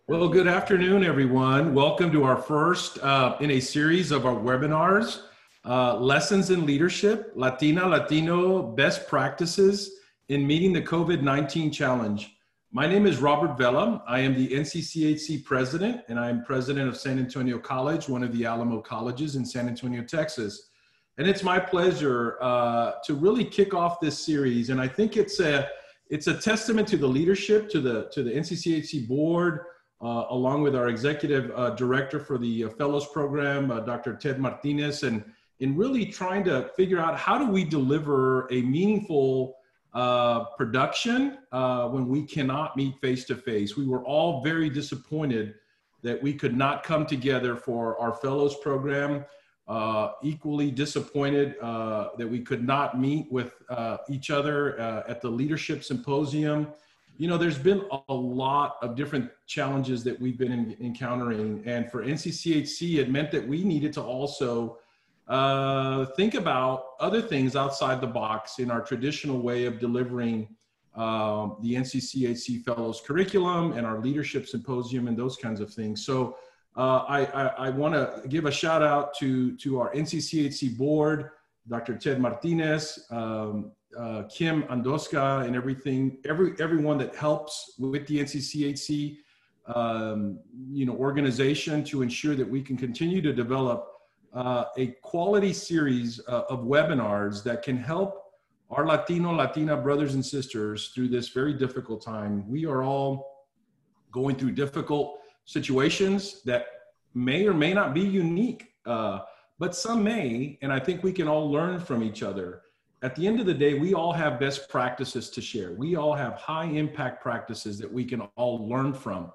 Well, good afternoon, everyone. Welcome to our first in a series of our webinars, Lessons in Leadership, Latino Best Practices in Meeting the COVID-19 Challenge. My name is Robert Vela. I am the NCCHC president, and I am president of San Antonio College, one of the Alamo colleges in San Antonio, Texas. And it's my pleasure to really kick off this series. And I think it's a testament to the leadership, to the NCCHC board, along with our executive director for the Fellows Program, Dr. Ted Martinez, and in really trying to figure out how do we deliver a meaningful production when we cannot meet face-to-face. We were all very disappointed that we could not come together for our Fellows Program, equally disappointed that we could not meet with each other at the Leadership Symposium. You know, there's been a lot of different challenges that we've been encountering. And for NCCHC, it meant that we needed to also think about other things outside the box in our traditional way of delivering the NCCHC Fellows curriculum and our Leadership Symposium and those kinds of things. So I want to give a shout out to our NCCHC board, Dr. Ted Martinez, Kim Andoska, and everyone that helps with the NCCHC organization to ensure that we can continue to develop a quality series of webinars that can help our Latina brothers and sisters through this very difficult time. We are all going through difficult situations that may or may not be unique, but some may, and I think we can all learn from each other. At the end of the day, we all have best practices to share. We all have high impact practices that we can all learn from.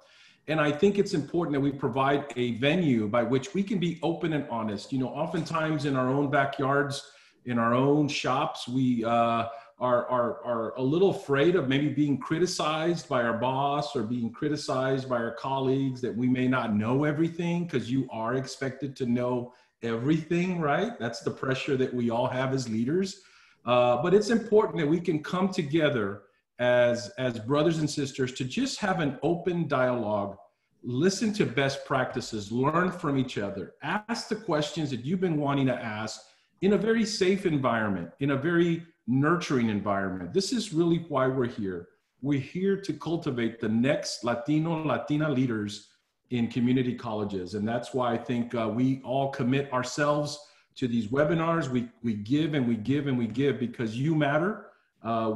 And I think it's important that we provide a venue by which we can be open and honest. You know, oftentimes in our own backyards, in our own shops, we are a little afraid of maybe being criticized by our boss or being criticized by our colleagues that we may not know everything, because you are expected to know everything, right? That's the pressure that we all have as leaders. But it's important that we can come together as brothers and sisters to just have an open dialogue, listen to best practices, learn from each other, ask the questions that you've been wanting to ask in a very safe environment, in a very nurturing environment. This is really why we're here. We're here to cultivate the next Latina leaders in community colleges. And that's why I think we all commit ourselves to these webinars. We give and we give and we give because you matter.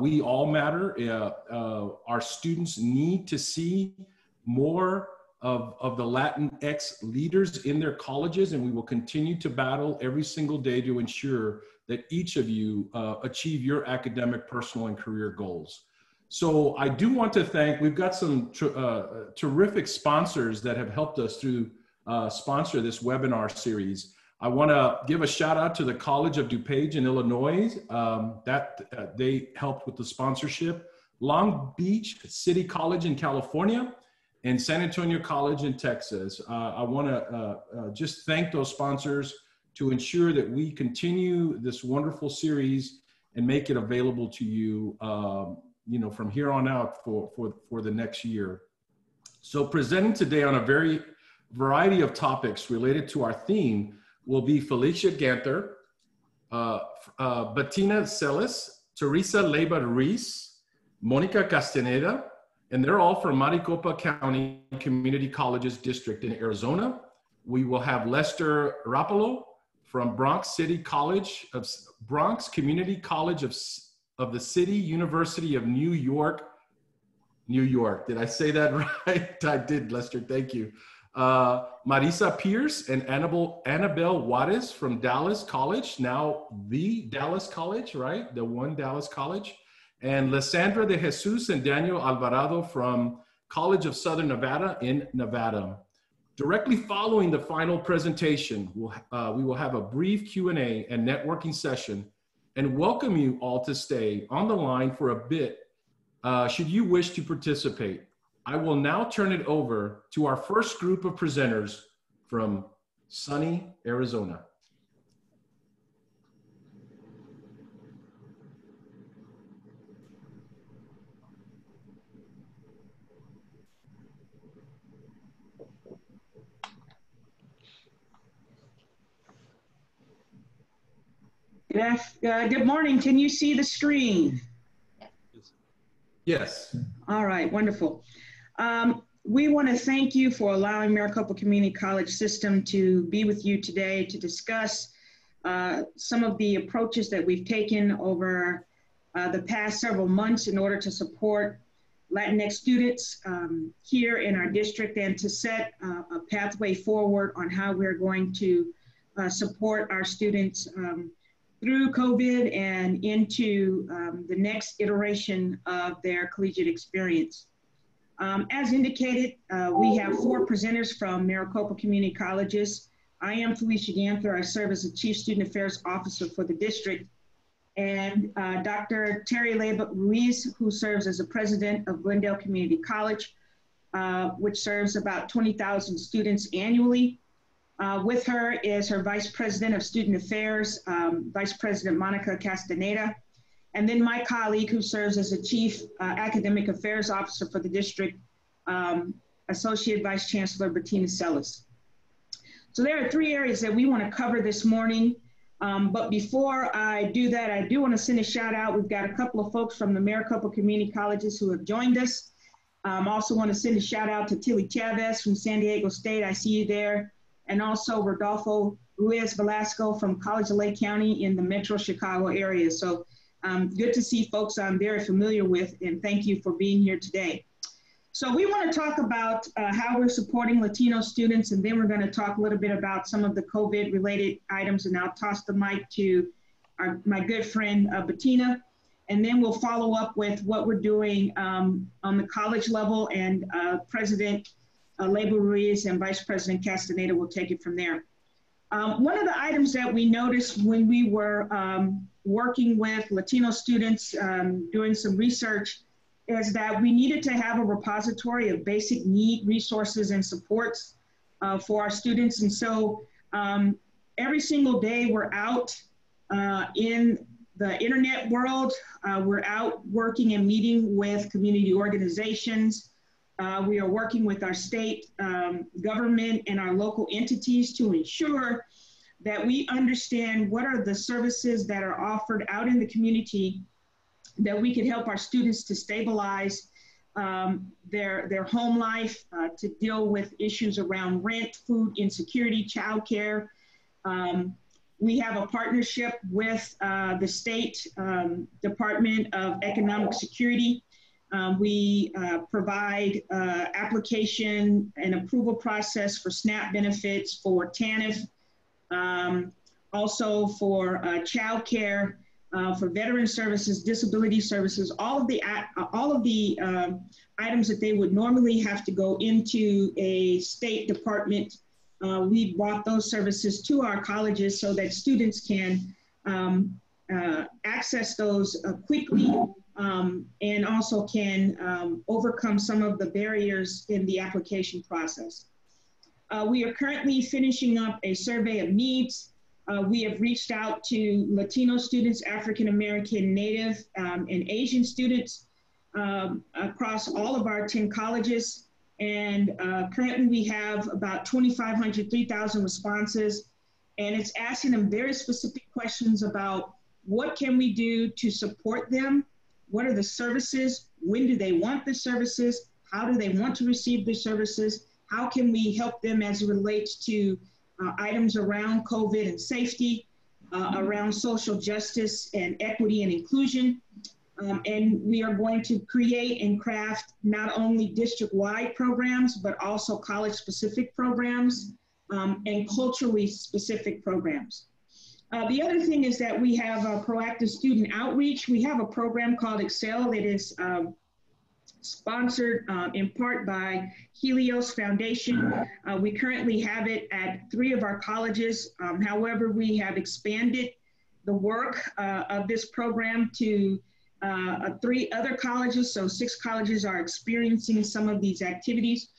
We all matter. Our students need to see more of the Latinx leaders in their colleges, and we will continue to battle every single day to ensure that each of you achieve your academic, personal, and career goals. So I do want to thank, we've got some terrific sponsors that have helped us to sponsor this webinar series. I want to give a shout out to the College of DuPage in Illinois, they helped with the sponsorship, Long Beach City College in California, and San Antonio College in Texas. I want to just thank those sponsors to ensure that we continue this wonderful series and make it available to you, from here on out for the next year. So presenting today on a variety of topics related to our theme will be Felicia Ganther, Bettina Celis, Teresa Leiva Ruiz, Monica Castaneda, and they're all from Maricopa County Community Colleges District in Arizona. We will have Lester Rapolo from Bronx Community College of the City University of New York. Did I say that right? I did, Lester, thank you. Marisa Pierce and Annabelle Juarez from Dallas College, now the Dallas College, right? The one Dallas College. And Lysandra de Jesus and Daniel Alvarado from College of Southern Nevada in Nevada. Directly following the final presentation, we will have a brief Q&A and networking session and welcome you all to stay on the line for a bit should you wish to participate. I will now turn it over to our first group of presenters from sunny Arizona. Beth, good morning. Can you see the screen? Yes. All right, wonderful. We want to thank you for allowing Maricopa Community College System to be with you today to discuss some of the approaches that we've taken over the past several months in order to support Latinx students here in our district and to set a pathway forward on how we're going to support our students through COVID and into the next iteration of their collegiate experience. As indicated, we have 4 presenters from Maricopa Community Colleges. I am Felicia Ganther. I serve as the Chief Student Affairs Officer for the district. And Dr. Terry Leyba Ruiz, who serves as the President of Glendale Community College, which serves about 20,000 students annually. With her is her Vice President of Student Affairs, Vice President Monica Castaneda, and then my colleague who serves as the Chief Academic Affairs Officer for the district, Associate Vice Chancellor Bettina Sellis. So there are 3 areas that we want to cover this morning, but before I do that, I do want to send a shout out. We've got a couple of folks from the Maricopa Community Colleges who have joined us. Also want to send a shout out to Tilly Chavez from San Diego State. I see you there. And also Rodolfo Ruiz Velasco from College of Lake County in the Metro Chicago area. So good to see folks I'm very familiar with, and thank you for being here today. So we want to talk about how we're supporting Latino students, and then we're going to talk a little bit about some of the COVID related items, and I'll toss the mic to my good friend Bettina, and then we'll follow up with what we're doing on the college level, and President Leyba Ruiz and Vice President Castaneda will take it from there. One of the items that we noticed when we were working with Latino students doing some research is that we needed to have a repository of basic need resources and supports for our students. And so every single day we're out in the internet world, we're out working and meeting with community organizations. We are working with our state government and our local entities to ensure that we understand what are the services that are offered out in the community that we could help our students to stabilize their home life, to deal with issues around rent, food insecurity, childcare. We have a partnership with the State Department of Economic Security. We provide application and approval process for SNAP benefits, for TANF, also for child care, for veteran services, disability services, all of the items that they would normally have to go into a state department. We brought those services to our colleges so that students can access those quickly, and also can overcome some of the barriers in the application process. We are currently finishing up a survey of needs. We have reached out to Latino students, African American, Native, and Asian students across all of our 10 colleges. And currently we have about 2,500, 3,000 responses. And it's asking them very specific questions about what can we do to support them? What are the services? When do they want the services? How do they want to receive the services? How can we help them as it relates to items around COVID and safety, around social justice and equity and inclusion? And we are going to create and craft not only district-wide programs, but also college-specific programs and culturally specific programs. The other thing is that we have a proactive student outreach. We have a program called Excel that is sponsored in part by Helios Foundation. We currently have it at 3 of our colleges. However, we have expanded the work of this program to 3 other colleges, so 6 colleges are experiencing some of these activities.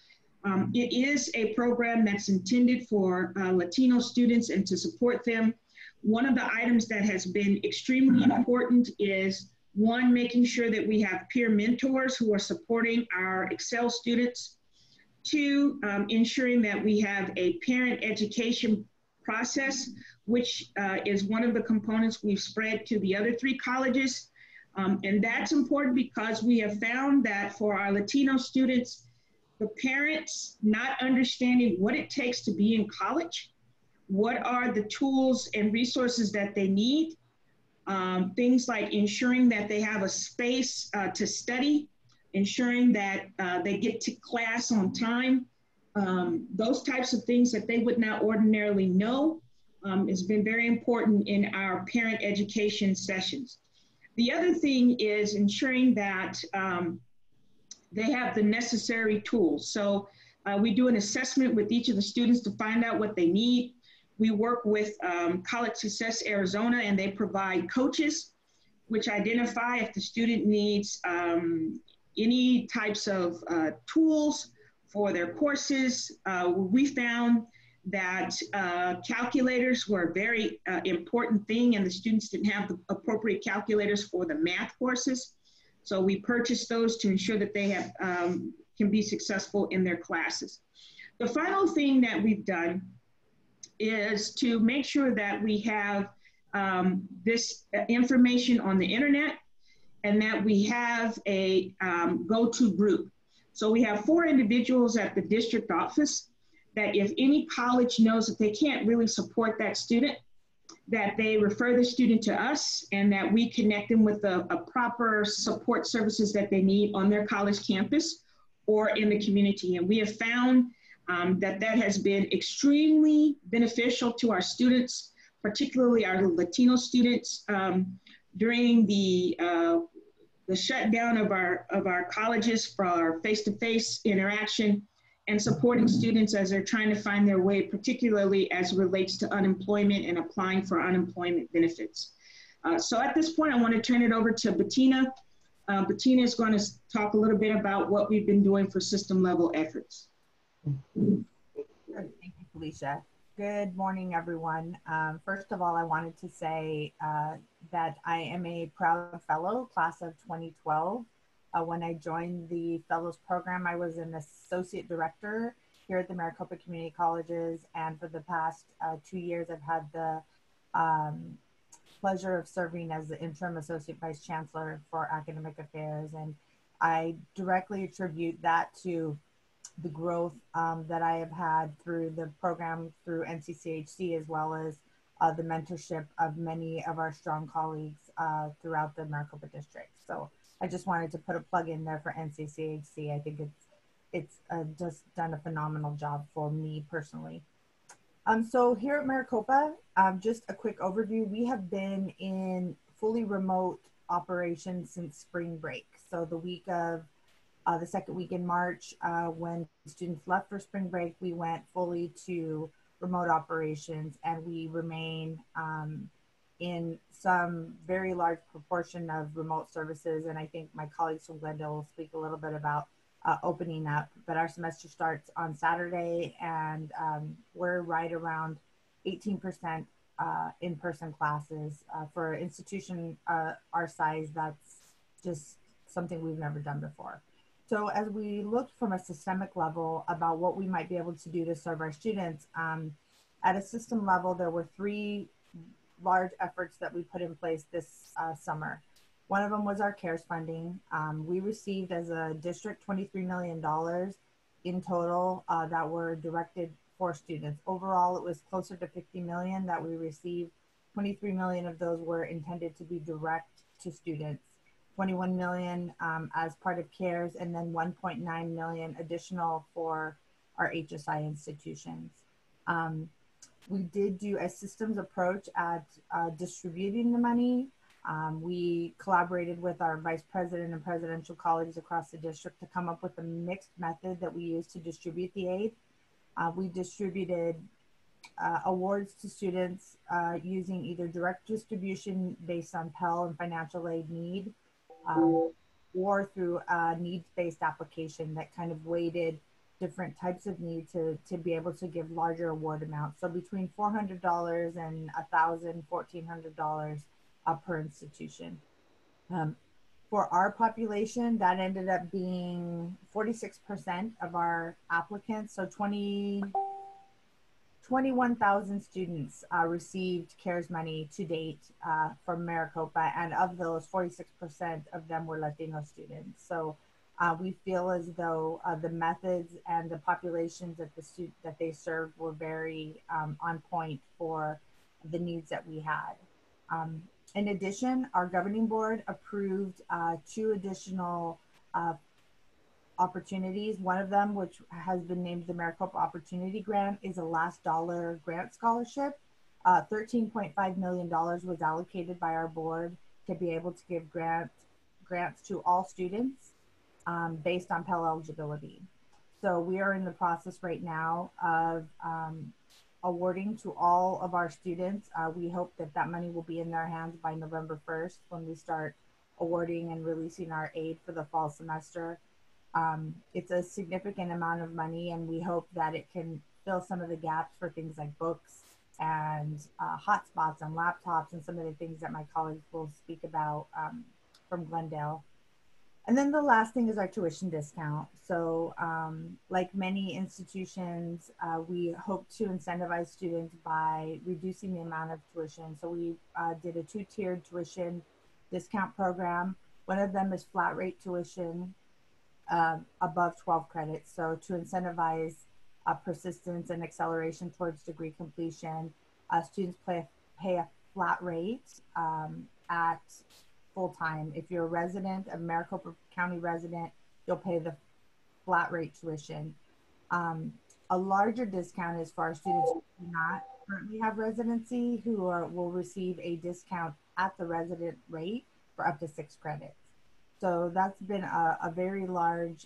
It is a program that's intended for Latino students and to support them. One of the items that has been extremely important is, 1, making sure that we have peer mentors who are supporting our Excel students. 2, ensuring that we have a parent education process, which is one of the components we've spread to the other 3 colleges. And that's important because we have found that for our Latino students, the parents not understanding what it takes to be in college, what are the tools and resources that they need, things like ensuring that they have a space to study, ensuring that they get to class on time, those types of things that they would not ordinarily know has been very important in our parent education sessions. The other thing is ensuring that they have the necessary tools. So we do an assessment with each of the students to find out what they need. We work with College Success Arizona, and they provide coaches which identify if the student needs any types of tools for their courses. We found that calculators were a very important thing, and the students didn't have the appropriate calculators for the math courses. So we purchased those to ensure that they have, can be successful in their classes. The final thing that we've done is to make sure that we have this information on the internet, and that we have a go-to group. So we have 4 individuals at the district office that if any college knows that they can't really support that student, that they refer the student to us, and that we connect them with a proper support services that they need on their college campus or in the community. And we have found that has been extremely beneficial to our students, particularly our Latino students. During the shutdown of our colleges for our face-to-face interaction, and supporting students as they're trying to find their way, particularly as it relates to unemployment and applying for unemployment benefits. So at this point, I want to turn it over to Bettina. Bettina is going to talk a little bit about what we've been doing for system level efforts. Thank you, Felicia. Good morning, everyone. First of all, I wanted to say that I am a proud fellow, class of 2012. When I joined the Fellows Program, I was an associate director here at the Maricopa Community Colleges, and for the past 2 years, I've had the pleasure of serving as the interim associate vice chancellor for academic affairs, and I directly attribute that to the growth that I have had through the program through NCCHC, as well as the mentorship of many of our strong colleagues throughout the Maricopa district. So I just wanted to put a plug in there for NCCHC. I think it's just done a phenomenal job for me personally. So here at Maricopa, just a quick overview. We have been in fully remote operations since spring break. So the week of the second week in March, when students left for spring break, we went fully to remote operations, and we remain in some very large proportion of remote services. And I think my colleagues from Glendale will speak a little bit about opening up, but our semester starts on Saturday, and we're right around 18% in-person classes. For an institution our size, that's just something we've never done before. So as we looked from a systemic level about what we might be able to do to serve our students, at a system level, there were 3 large efforts that we put in place this summer. One of them was our CARES funding. We received as a district $23 million in total that were directed for students. Overall, it was closer to $50 million that we received. 23 million of those were intended to be direct to students. 21 million as part of CARES, and then 1.9 million additional for our HSI institutions. We did do a systems approach at distributing the money. We collaborated with our vice president and presidential colleagues across the district to come up with a mixed method that we use to distribute the aid. We distributed awards to students using either direct distribution based on Pell and financial aid need, or through a needs-based application that kind of weighted different types of need to be able to give larger award amounts. So between $400 and $1,000, $1,400 per institution. For our population, that ended up being 46% of our applicants. So 21,000 students received CARES money to date from Maricopa, and of those, 46% of them were Latino students. So we feel as though the methods and the populations that they served were very on point for the needs that we had. In addition, our governing board approved 2 additional opportunities. One of them, which has been named the Maricopa Opportunity Grant, is a last dollar grant scholarship. $13.5 million was allocated by our board to be able to give grants to all students based on Pell eligibility. So we are in the process right now of awarding to all of our students. We hope that that money will be in their hands by November 1st when we start awarding and releasing our aid for the fall semester. It's a significant amount of money, and we hope that it can fill some of the gaps for things like books and hotspots and laptops and some of the things that my colleagues will speak about from Glendale. And then the last thing is our tuition discount. So like many institutions, we hope to incentivize students by reducing the amount of tuition. So we did a 2-tiered tuition discount program. One of them is flat rate tuition above 12 credits. So to incentivize persistence and acceleration towards degree completion, students pay a flat rate at full time. If you're a resident, a Maricopa County resident, you'll pay the flat rate tuition. A larger discount is for our students who do not currently have residency, who will receive a discount at the resident rate for up to 6 credits. So that's been a very large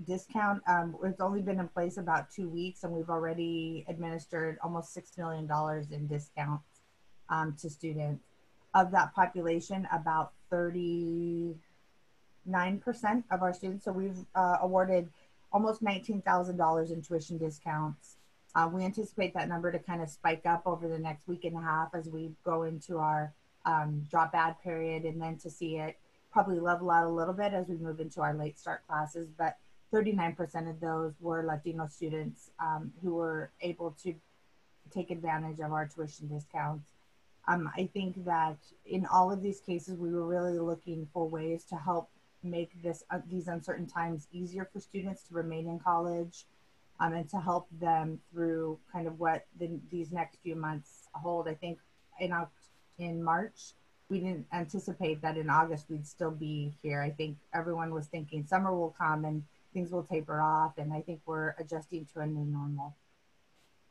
discount. It's only been in place about 2 weeks, and we've already administered almost $6 million in discounts to students. Of that population, about 39% of our students. So we've awarded almost $19,000 in tuition discounts. We anticipate that number to kind of spike up over the next week and a half as we go into our drop add period, and then to see it probably level out a little bit as we move into our late start classes. But 39% of those were Latino students who were able to take advantage of our tuition discounts. I think that in all of these cases, we were really looking for ways to help make these uncertain times easier for students to remain in college, and to help them through kind of what these next few months hold. I think in March, we didn't anticipate that in August we'd still be here. I think everyone was thinking summer will come and things will taper off, and I think we're adjusting to a new normal.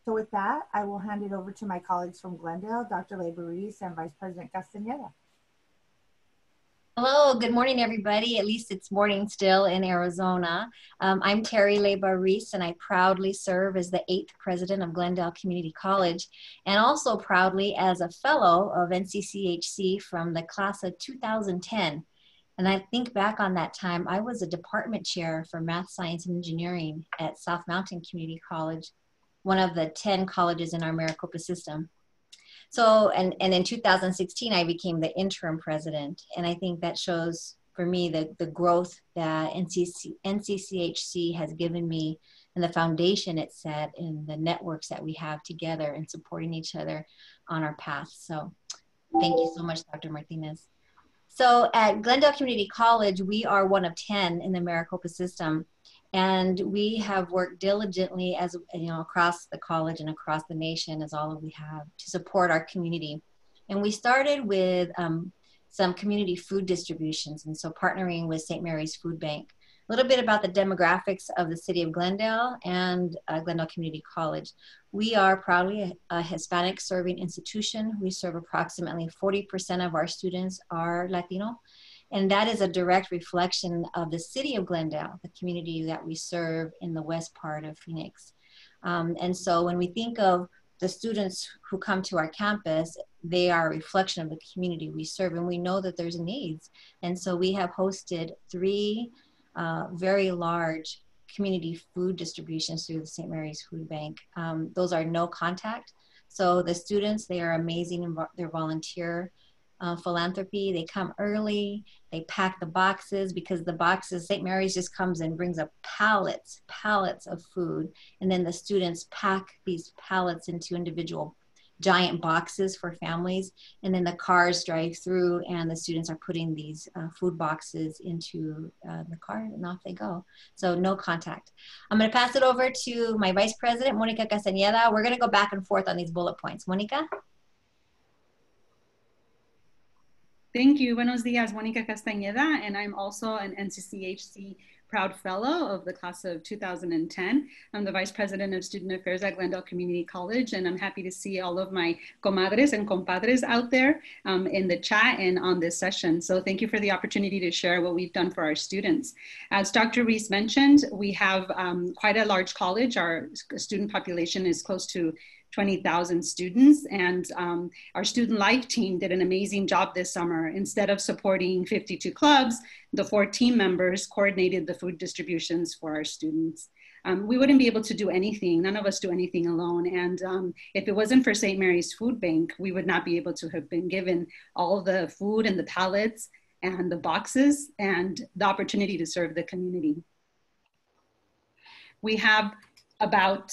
So with that, I will hand it over to my colleagues from Glendale, Dr. Leyba-Ruiz and Vice President Castañeda. Hello, good morning, everybody. At least it's morning still in Arizona. I'm Terry Leyba-Ruiz, and I proudly serve as the 8th president of Glendale Community College, and also proudly as a fellow of NCCHC from the class of 2010. And I think back on that time, I was a department chair for math, science, and engineering at South Mountain Community College, one of the 10 colleges in our Maricopa system. So, and in 2016, I became the interim president. And I think that shows for me the growth that NCCHC has given me and the foundation it set and the networks that we have together and supporting each other on our path. So thank you so much, Dr. Martinez. So at Glendale Community College, we are one of 10 in the Maricopa system. And we have worked diligently, as you know, across the college and across the nation, as all of we have, to support our community. And we started with some community food distributions, and so partnering with St. Mary's Food Bank. A little bit about the demographics of the city of Glendale and Glendale Community College. We are proudly a Hispanic serving institution. We serve approximately 40% of our students are Latino. And that is a direct reflection of the city of Glendale, the community that we serve in the west part of Phoenix. And so when we think of the students who come to our campus, they are a reflection of the community we serve, and we know that there's needs. And so we have hosted 3 very large community food distributions through the St. Mary's Food Bank. Those are no contact. So the students, they are amazing, and they're volunteer philanthropy. They come early, they pack the boxes, because the boxes, St. Mary's just comes and brings up pallets of food. And then the students pack these pallets into individual giant boxes for families. And then the cars drive through and the students are putting these food boxes into the car, and off they go. So no contact. I'm going to pass it over to my Vice President, Monica Castañeda. We're going to go back and forth on these bullet points. Monica? Thank you. Buenos dias, Monica Castañeda, and I'm also an NCCHC Proud Fellow of the class of 2010. I'm the Vice President of Student Affairs at Glendale Community College, and I'm happy to see all of my comadres and compadres out there in the chat and on this session. So thank you for the opportunity to share what we've done for our students. As Dr. Reese mentioned, we have quite a large college. Our student population is close to 20,000 students, and our student life team did an amazing job this summer. Instead of supporting 52 clubs, the 4 team members coordinated the food distributions for our students. We wouldn't be able to do anything, none of us do anything alone, and if it wasn't for St. Mary's Food Bank, we would not be able to have been given all the food and the pallets and the boxes and the opportunity to serve the community. We have about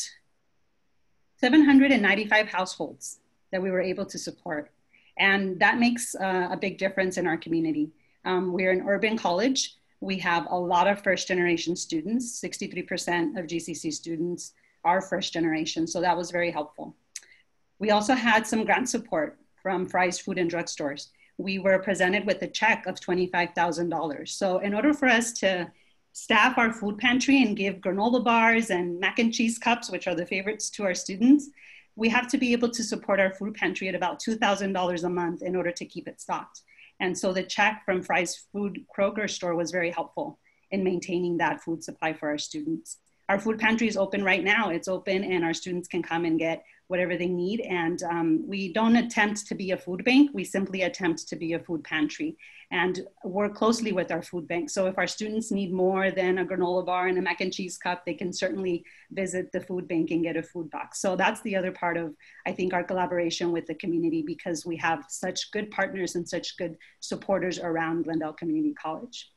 795 households that we were able to support. And that makes a big difference in our community. We're an urban college. We have a lot of first generation students. 63% of GCC students are first generation. So that was very helpful. We also had some grant support from Fry's Food and Drug Stores. We were presented with a check of $25,000. So in order for us to staff our food pantry and give granola bars and mac and cheese cups, which are the favorites to our students, we have to be able to support our food pantry at about $2,000 a month in order to keep it stocked. And so the check from Fry's Food Kroger store was very helpful in maintaining that food supply for our students. Our food pantry is open right now. It's open and our students can come and get whatever they need. And we don't attempt to be a food bank. We simply attempt to be a food pantry and work closely with our food bank. So if our students need more than a granola bar and a mac and cheese cup, they can certainly visit the food bank and get a food box. So that's the other part of, I think, our collaboration with the community, because we have such good partners and such good supporters around Glendale Community College.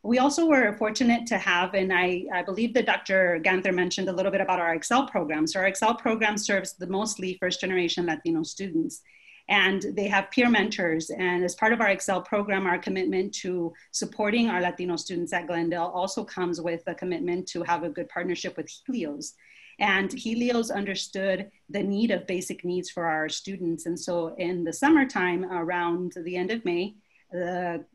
We also were fortunate to have, and I believe that Dr. Ganther mentioned a little bit about our Excel program. So our Excel program serves the mostly first generation Latino students, and they have peer mentors. And as part of our Excel program, our commitment to supporting our Latino students at Glendale also comes with a commitment to have a good partnership with Helios. And Helios understood the need of basic needs for our students. And so in the summertime, around the end of May,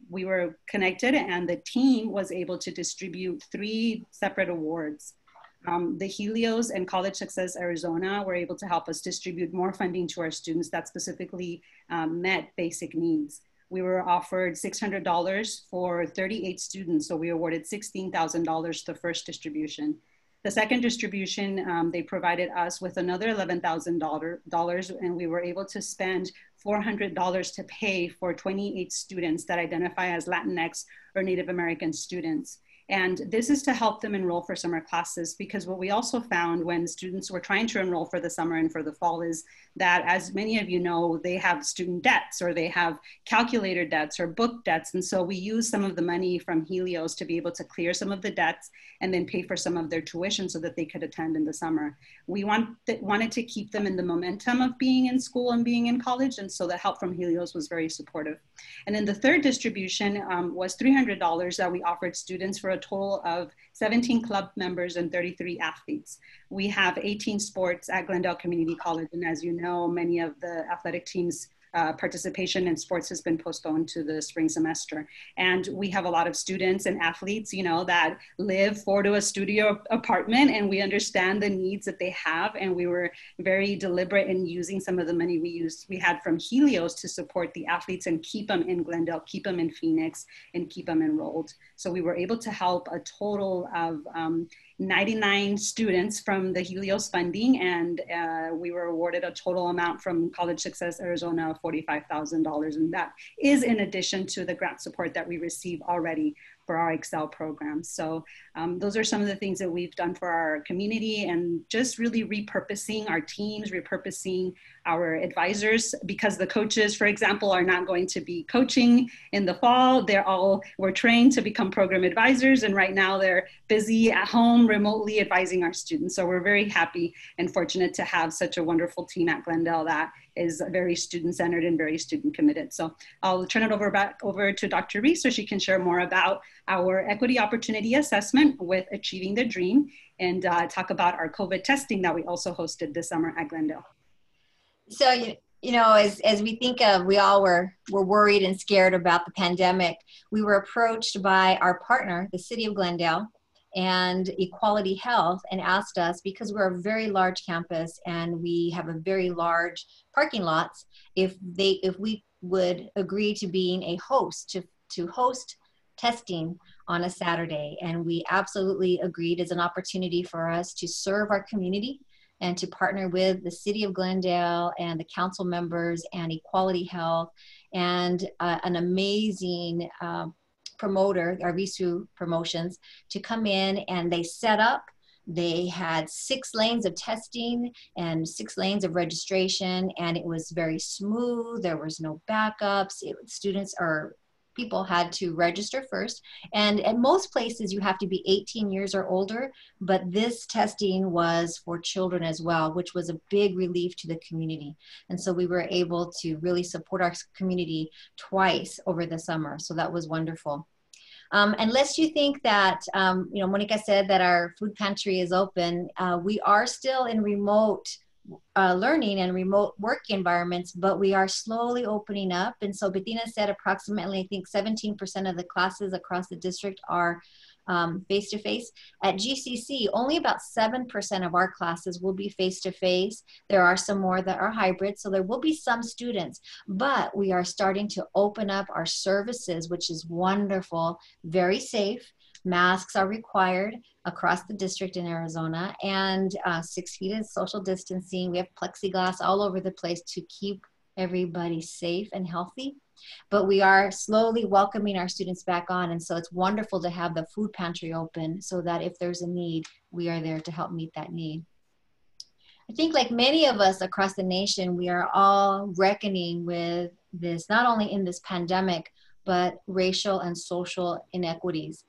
we were connected and the team was able to distribute 3 separate awards. The Helios and College Success Arizona were able to help us distribute more funding to our students that specifically met basic needs. We were offered $600 for 38 students, so we awarded $16,000 the first distribution. The second distribution, they provided us with another $11,000, and we were able to spend $400 to pay for 28 students that identify as Latinx or Native American students. And this is to help them enroll for summer classes, because what we also found when students were trying to enroll for the summer and for the fall is that, as many of you know, they have student debts or they have calculator debts or book debts. And so we use some of the money from Helios to be able to clear some of the debts and then pay for some of their tuition so that they could attend in the summer. We wanted to keep them in the momentum of being in school and being in college. And so the help from Helios was very supportive. And then the third distribution was $300 that we offered students for a total of 17 club members and 33 athletes. We have 18 sports at Glendale Community College. And as you know, many of the athletic teams participation in sports has been postponed to the spring semester. And we have a lot of students and athletes, you know, that live to a studio apartment, and we understand the needs that they have. And we were very deliberate in using some of the money we had from Helios to support the athletes and keep them in Glendale, keep them in Phoenix, and keep them enrolled. So we were able to help a total of 99 students from the Helios funding, and we were awarded a total amount from College Success Arizona of $45,000, and that is in addition to the grant support that we receive already for our Excel program. So those are some of the things that we've done for our community, and just really repurposing our teams, repurposing our advisors, because the coaches, for example, are not going to be coaching in the fall. We're trained to become program advisors, and right now they're busy at home remotely advising our students. So we're very happy and fortunate to have such a wonderful team at Glendale that is very student-centered and very student-committed. So I'll turn it back over to Dr. Reese so she can share more about our equity opportunity assessment with Achieving the Dream, and talk about our COVID testing that we also hosted this summer at Glendale. So, you know, as we think of, we all were worried and scared about the pandemic. We were approached by our partner, the City of Glendale, and Equality Health, and asked us, because we're a very large campus and we have a very large parking lots, if we would agree to being a host, to host testing on a Saturday. And we absolutely agreed as an opportunity for us to serve our community and to partner with the City of Glendale and the council members and Equality Health and an amazing promoter, Arvisu Promotions, to come in, and they set up. They had 6 lanes of testing and 6 lanes of registration, and it was very smooth. There was no backups. People had to register first. And at most places you have to be 18 years or older, but this testing was for children as well, which was a big relief to the community. And so we were able to really support our community twice over the summer. So that was wonderful. Unless you think that, you know, Monica said that our food pantry is open, we are still in remote learning and remote work environments, but we are slowly opening up. And so Bettina said approximately, I think 17% of the classes across the district are face-to-face. At GCC, only about 7% of our classes will be face-to-face. There are some more that are hybrid, so there will be some students, but we are starting to open up our services, which is wonderful, very safe. Masks are required across the district in Arizona, and 6 feet of social distancing. We have plexiglass all over the place to keep everybody safe and healthy. But we are slowly welcoming our students back on, and so it's wonderful to have the food pantry open so that if there's a need, we are there to help meet that need. I think, like many of us across the nation, we are all reckoning with this, not only in this pandemic, but racial and social inequities.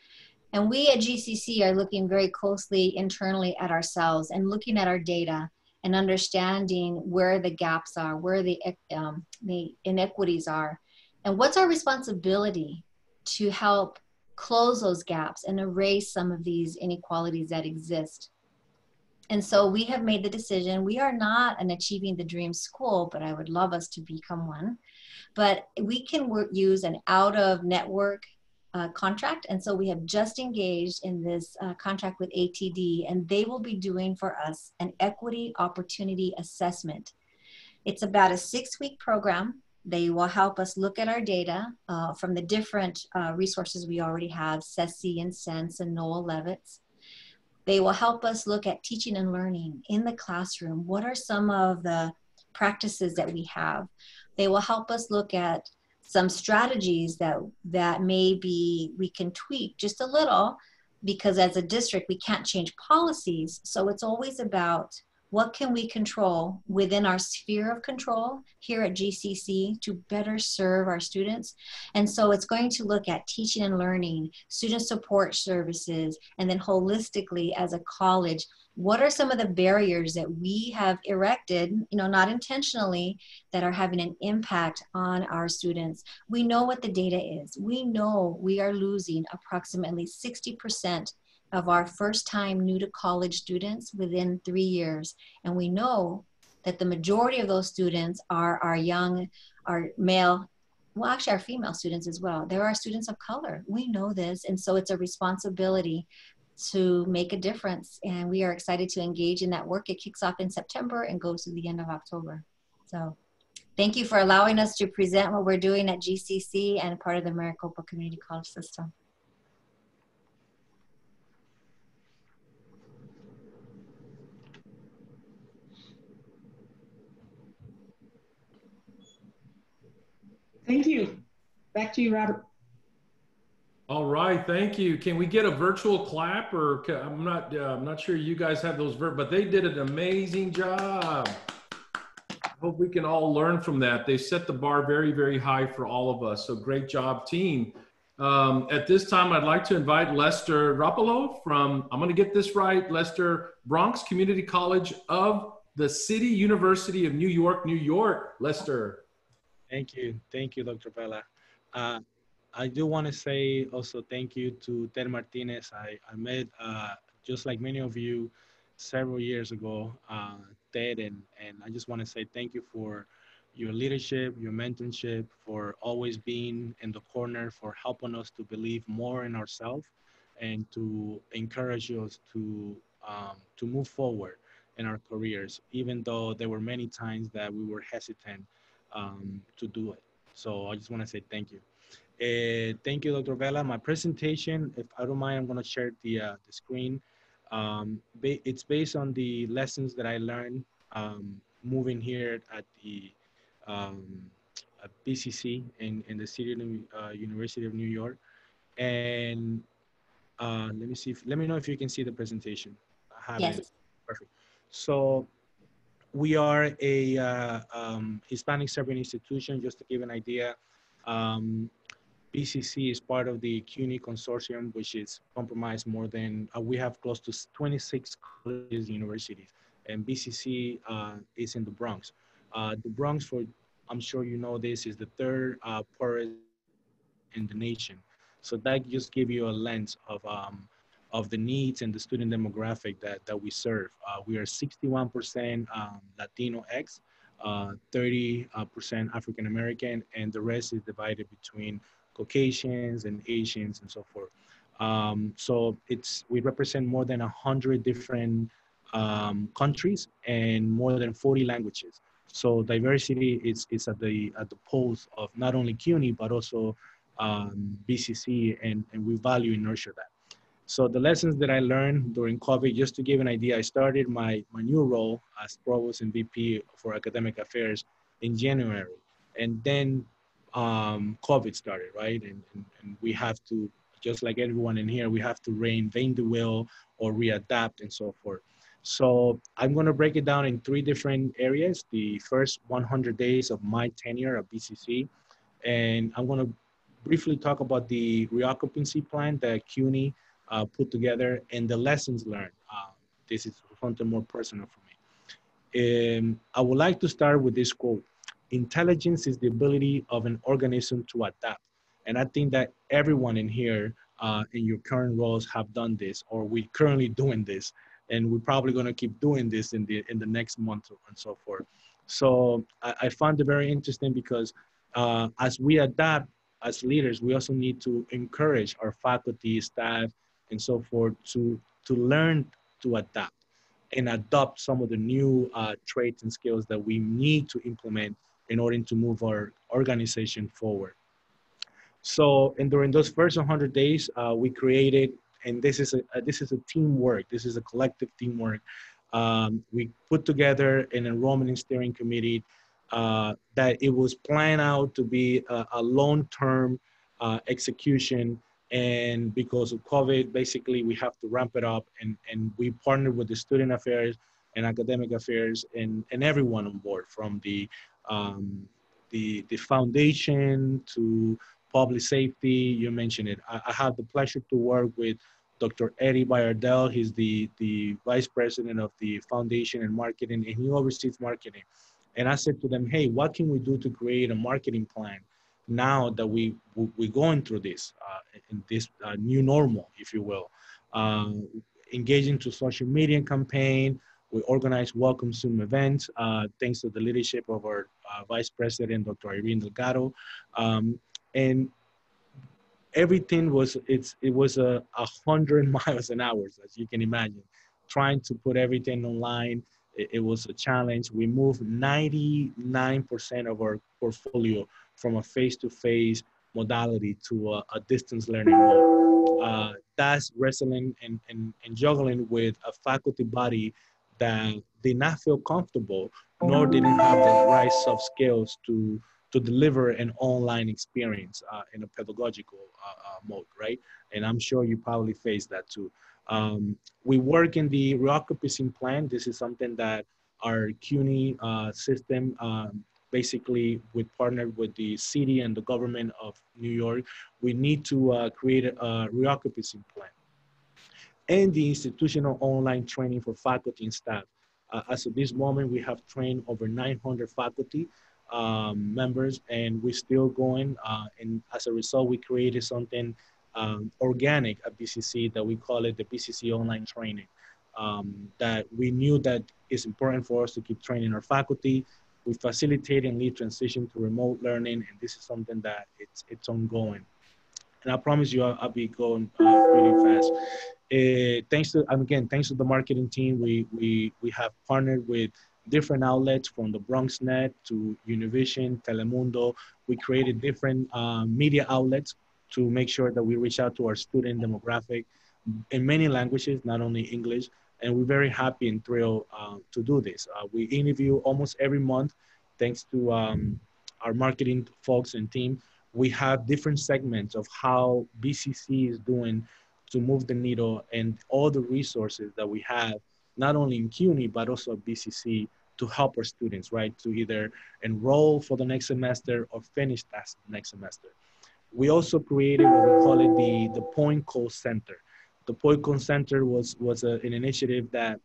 And we at GCC are looking very closely internally at ourselves and looking at our data and understanding where the gaps are, where the inequities are, and what's our responsibility to help close those gaps and erase some of these inequalities that exist. And so we have made the decision. We are not an Achieving the Dream school, but I would love us to become one. But we can use an out-of-network contract. And so we have just engaged in this contract with ATD, and they will be doing for us an equity opportunity assessment. It's about a 6-week program. They will help us look at our data from the different resources we already have, SESI and SENSE and Noel Levitz. They will help us look at teaching and learning in the classroom. What are some of the practices that we have? They will help us look at some strategies that maybe we can tweak just a little, because as a district, we can't change policies. So it's always about what can we control within our sphere of control here at GCC to better serve our students. And so it's going to look at teaching and learning, student support services, and then holistically as a college, what are some of the barriers that we have erected, you know, not intentionally, that are having an impact on our students? We know what the data is. We know we are losing approximately 60% of our first-time new to college students within 3 years. And we know that the majority of those students are our male, well, actually our female students as well. There are students of color. We know this, and so it's a responsibility to make a difference. And we are excited to engage in that work. It kicks off in September and goes to the end of October. So thank you for allowing us to present what we're doing at GCC and part of the Maricopa Community College System. Thank you. Back to you, Robert. All right, thank you. Can we get a virtual clap, or I'm not sure you guys have those, but they did an amazing job. I hope we can all learn from that. They set the bar very, very high for all of us. So great job, team. At this time, I'd like to invite Lester Rapolo from, I'm going to get this right, Lester, Bronx Community College of the City University of New York, New York. Lester. Thank you, Dr. Vela. I do want to say also thank you to Ted Martinez. I met, just like many of you, several years ago, Ted, and I just want to say thank you for your leadership, your mentorship, for always being in the corner, for helping us to believe more in ourselves and to encourage us to move forward in our careers, even though there were many times that we were hesitant to do it. So I just want to say thank you. Thank you, Dr. Vela. My presentation, if I don't mind, I'm going to share the screen. It's based on the lessons that I learned moving here at the at BCC in the City University of New York. And let me see, let me know if you can see the presentation. I have Yes. it. Perfect. So we are a Hispanic serving institution, just to give an idea. BCC is part of the CUNY consortium, which is comprised more than, we have close to 26 colleges and universities, and BCC is in the Bronx. The Bronx, for, I'm sure you know this, is the third poorest in the nation. So that just gives you a lens of the needs and the student demographic that we serve. We are 61% Latino X, 30% African American, and the rest is divided between Caucasians and Asians and so forth. So we represent more than 100 different countries and more than 40 languages. So diversity is at the poles of not only CUNY but also BCC, and we value and nurture that. So the lessons that I learned during COVID, just to give an idea, I started my new role as Provost and VP for Academic Affairs in January. And then COVID started, right? And we have to, just like everyone in here, we have to reinvent the wheel or readapt and so forth. So I'm gonna break it down in 3 different areas. The first 100 days of my tenure at BCC. And I'm gonna briefly talk about the reoccupancy plan that CUNY put together and the lessons learned. This is something more personal for me. I would like to start with this quote: "Intelligence is the ability of an organism to adapt." And I think that everyone in here in your current roles have done this, or we're currently doing this, and we're probably going to keep doing this in the next month and so forth. So I found it very interesting because as we adapt as leaders, we also need to encourage our faculty, staff, and so forth to learn to adapt and adopt some of the new traits and skills that we need to implement in order to move our organization forward. So, and during those first 100 days, we created, and this is a teamwork. This is a collective teamwork. We put together an enrollment and steering committee that it was planned out to be a long-term execution. And because of COVID, basically we have to ramp it up, and we partnered with the student affairs and academic affairs and everyone on board, from the foundation to public safety. You mentioned it. I have the pleasure to work with Dr. Eddie Bayardell. He's the vice president of the foundation and marketing, and he oversees marketing. And I said to them, hey, what can we do to create a marketing plan now that we're going through this, in this new normal, if you will? Engaging to social media campaign. We organize welcome Zoom events, thanks to the leadership of our vice president, Dr. Irene Delgado. And everything was, it was 100 miles an hour, as you can imagine. Trying to put everything online, it was a challenge. We moved 99% of our portfolio from a face-to-face modality to a distance learning mode. That's wrestling and juggling with a faculty body that did not feel comfortable, nor didn't have the right soft skills to to deliver an online experience in a pedagogical mode, right? And I'm sure you probably face that too. We work in the reoccupancy plan. This is something that our CUNY system, basically we partnered with the city and the government of New York. We need to create a reoccupancy plan and the institutional online training for faculty and staff. As of this moment, we have trained over 900 faculty members, and we're still going. And as a result, we created something organic at BCC that we call it the BCC online training. That we knew that it's important for us to keep training our faculty. We facilitate and lead transition to remote learning, and this is something that it's ongoing. And I promise you, I'll be going pretty fast. Thanks to the marketing team, we have partnered with different outlets from the BronxNet to Univision, Telemundo. We created different media outlets to make sure that we reach out to our student demographic in many languages, not only English. And we're very happy and thrilled to do this. We interview almost every month, thanks to our marketing folks and team. We have different segments of how BCC is doing to move the needle and all the resources that we have, not only in CUNY, but also at BCC to help our students, right? To either enroll for the next semester or finish that next semester. We also created what we call it the Point Call Center. The Point Call Center was an initiative that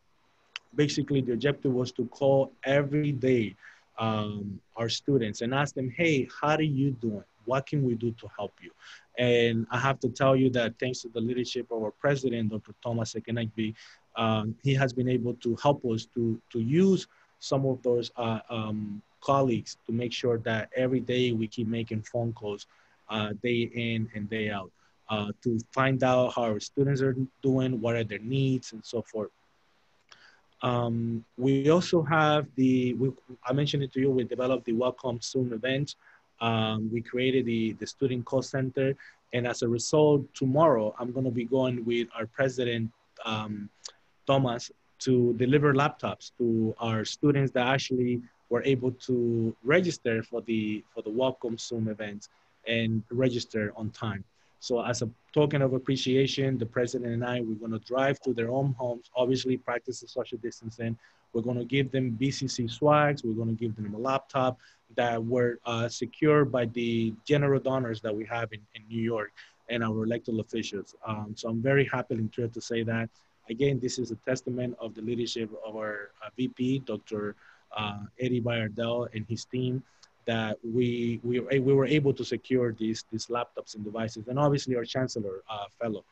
basically the objective was to call every day our students and ask them, hey, how are you doing? What can we do to help you? And I have to tell you that thanks to the leadership of our president, Dr. Thomas Ekenegby, he has been able to help us to use some of those colleagues to make sure that every day we keep making phone calls day in and day out to find out how our students are doing, what are their needs, and so forth. We also have I mentioned it to you, we developed the Welcome Zoom event. We created the student call center. And as a result, tomorrow, I'm going to be going with our president, Thomas, to deliver laptops to our students that actually were able to register for the Welcome Zoom event and register on time. So as a token of appreciation, the president and I, we're going to drive to their own homes, obviously practice the social distancing. We're going to give them BCC swags. We're going to give them a laptop that were secured by the general donors that we have in New York and our elected officials. So I'm very happy and thrilled to say that. Again, this is a testament of the leadership of our VP, Dr. Eddie Bayardell and his team, that we were able to secure these laptops and devices, and obviously our chancellor fellow.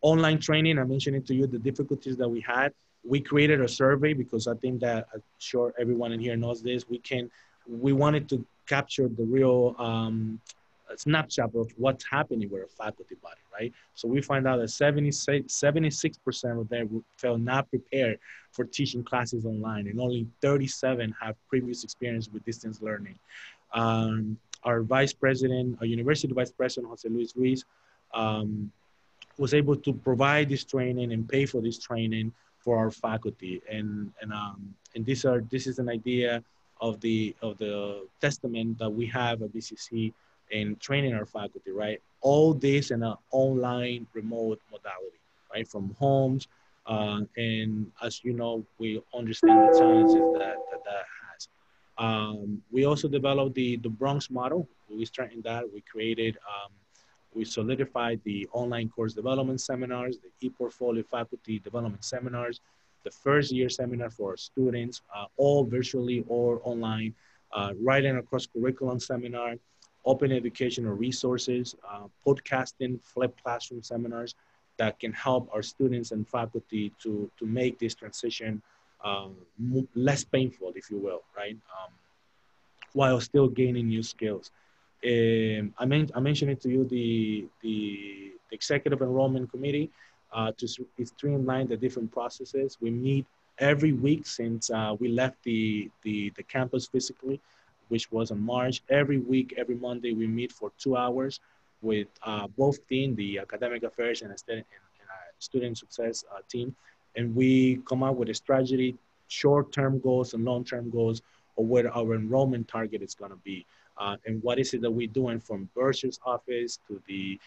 Online training, I mentioned it to you, the difficulties that we had. We created a survey because I think that, I'm sure everyone in here knows this, we wanted to capture the real snapshot of what's happening with our faculty body, right? So we find out that 76% of them felt not prepared for teaching classes online, and only 37 have previous experience with distance learning. Our vice president, our university vice president, Jose Luis Ruiz, was able to provide this training and pay for this training for our faculty. And this is an idea of the testament that we have at BCC in training our faculty, right? All this in an online remote modality, right? From homes. And as you know, we understand the challenges that has. We also developed the Bronx model. We strengthened that. We created, we solidified the online course development seminars, the ePortfolio faculty development seminars, the first year seminar for our students, all virtually or online, writing across curriculum seminar, open educational resources, podcasting, flipped classroom seminars that can help our students and faculty to make this transition less painful, if you will, right? While still gaining new skills. I mentioned it to you, the Executive Enrollment Committee to streamline the different processes. We meet every week since we left the campus physically, which was in March. Every week, every Monday, we meet for 2 hours with both team, the academic affairs and student success team. And we come up with a strategy, short-term goals and long-term goals or where our enrollment target is going to be. And what is it that we're doing from bursar's office to the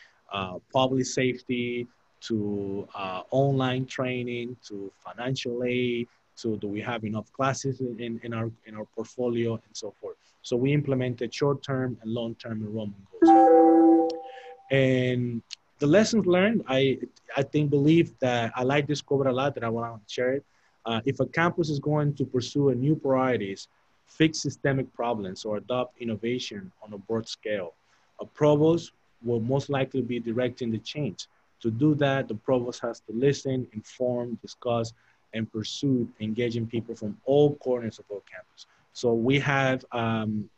public safety to online training to financial aid to do we have enough classes in our portfolio and so forth. So we implemented short-term and long-term enrollment goals. And the lessons learned, I believe that I like this quote a lot that I want to share it. If a campus is going to pursue a new priorities, fix systemic problems, or adopt innovation on a broad scale, a provost will most likely be directing the change. To do that, the provost has to listen, inform, discuss, and pursue engaging people from all corners of our campus. So we have,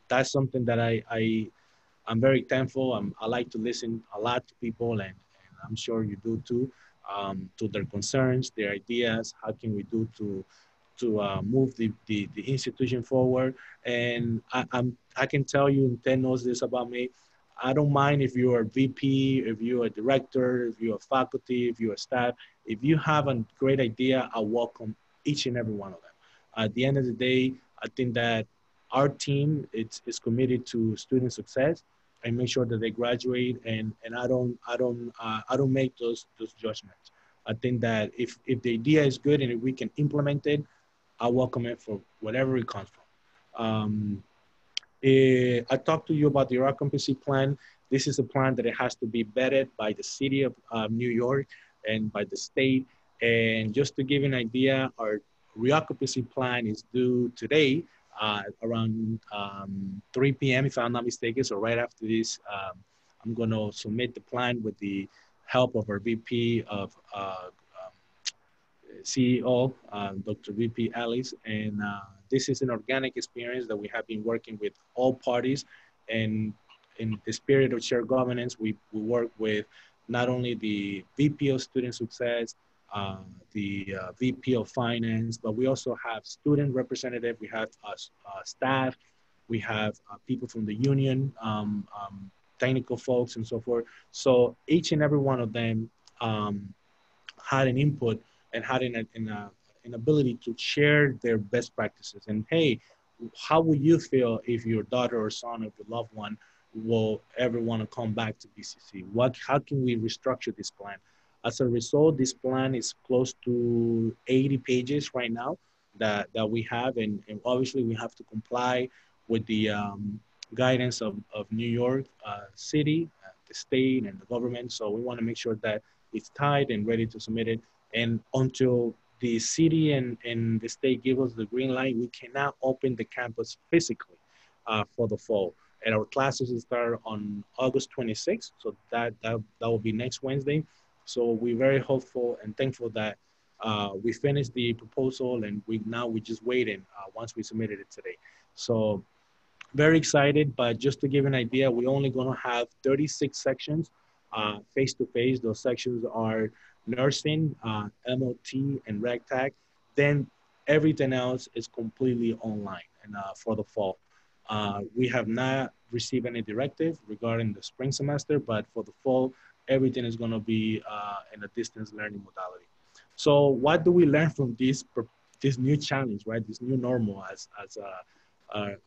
that's something that I'm very thankful. I like to listen a lot to people, and I'm sure you do too, to their concerns, their ideas. How can we do to move the institution forward? And I can tell you, and Ted knows this about me, I don't mind if you're a VP, if you're a director, if you're a faculty, if you're a staff. If you have a great idea, I welcome each and every one of them. At the end of the day, I think that our team is committed to student success and make sure that they graduate. And I don't make those judgments. I think that if the idea is good and if we can implement it, I welcome it for whatever it comes from. I talked to you about the occupancy plan. This is a plan that it has to be vetted by the city of New York and by the state. And just to give you an idea, our reoccupancy plan is due today around 3 p.m. if I'm not mistaken. So right after this, I'm going to submit the plan with the help of our VP of CEO, Dr. VP Alice. And this is an organic experience that we have been working with all parties. And in the spirit of shared governance, we work with not only the VP of Student Success, the VP of Finance, but we also have student representative, we have staff, we have people from the union, technical folks and so forth. So each and every one of them had an input and had an ability to share their best practices. And hey, how would you feel if your daughter or son or your loved one will ever want to come back to BCC? How can we restructure this plan? As a result, this plan is close to 80 pages right now that we have. And obviously we have to comply with the guidance of New York City, the state and the government. So we want to make sure that it's tight and ready to submit it. And until the city and the state give us the green light, we cannot open the campus physically for the fall. And our classes will start on August 26th. So that will be next Wednesday. So we're very hopeful and thankful that we finished the proposal and we're just waiting once we submitted it today. So very excited, but just to give an idea, we're only gonna have 36 sections face-to-face. Those sections are nursing, MOT, and RegTech. Then everything else is completely online and for the fall. We have not received any directive regarding the spring semester, but for the fall, everything is going to be in a distance learning modality. So what do we learn from this new challenge, right? This new normal, as our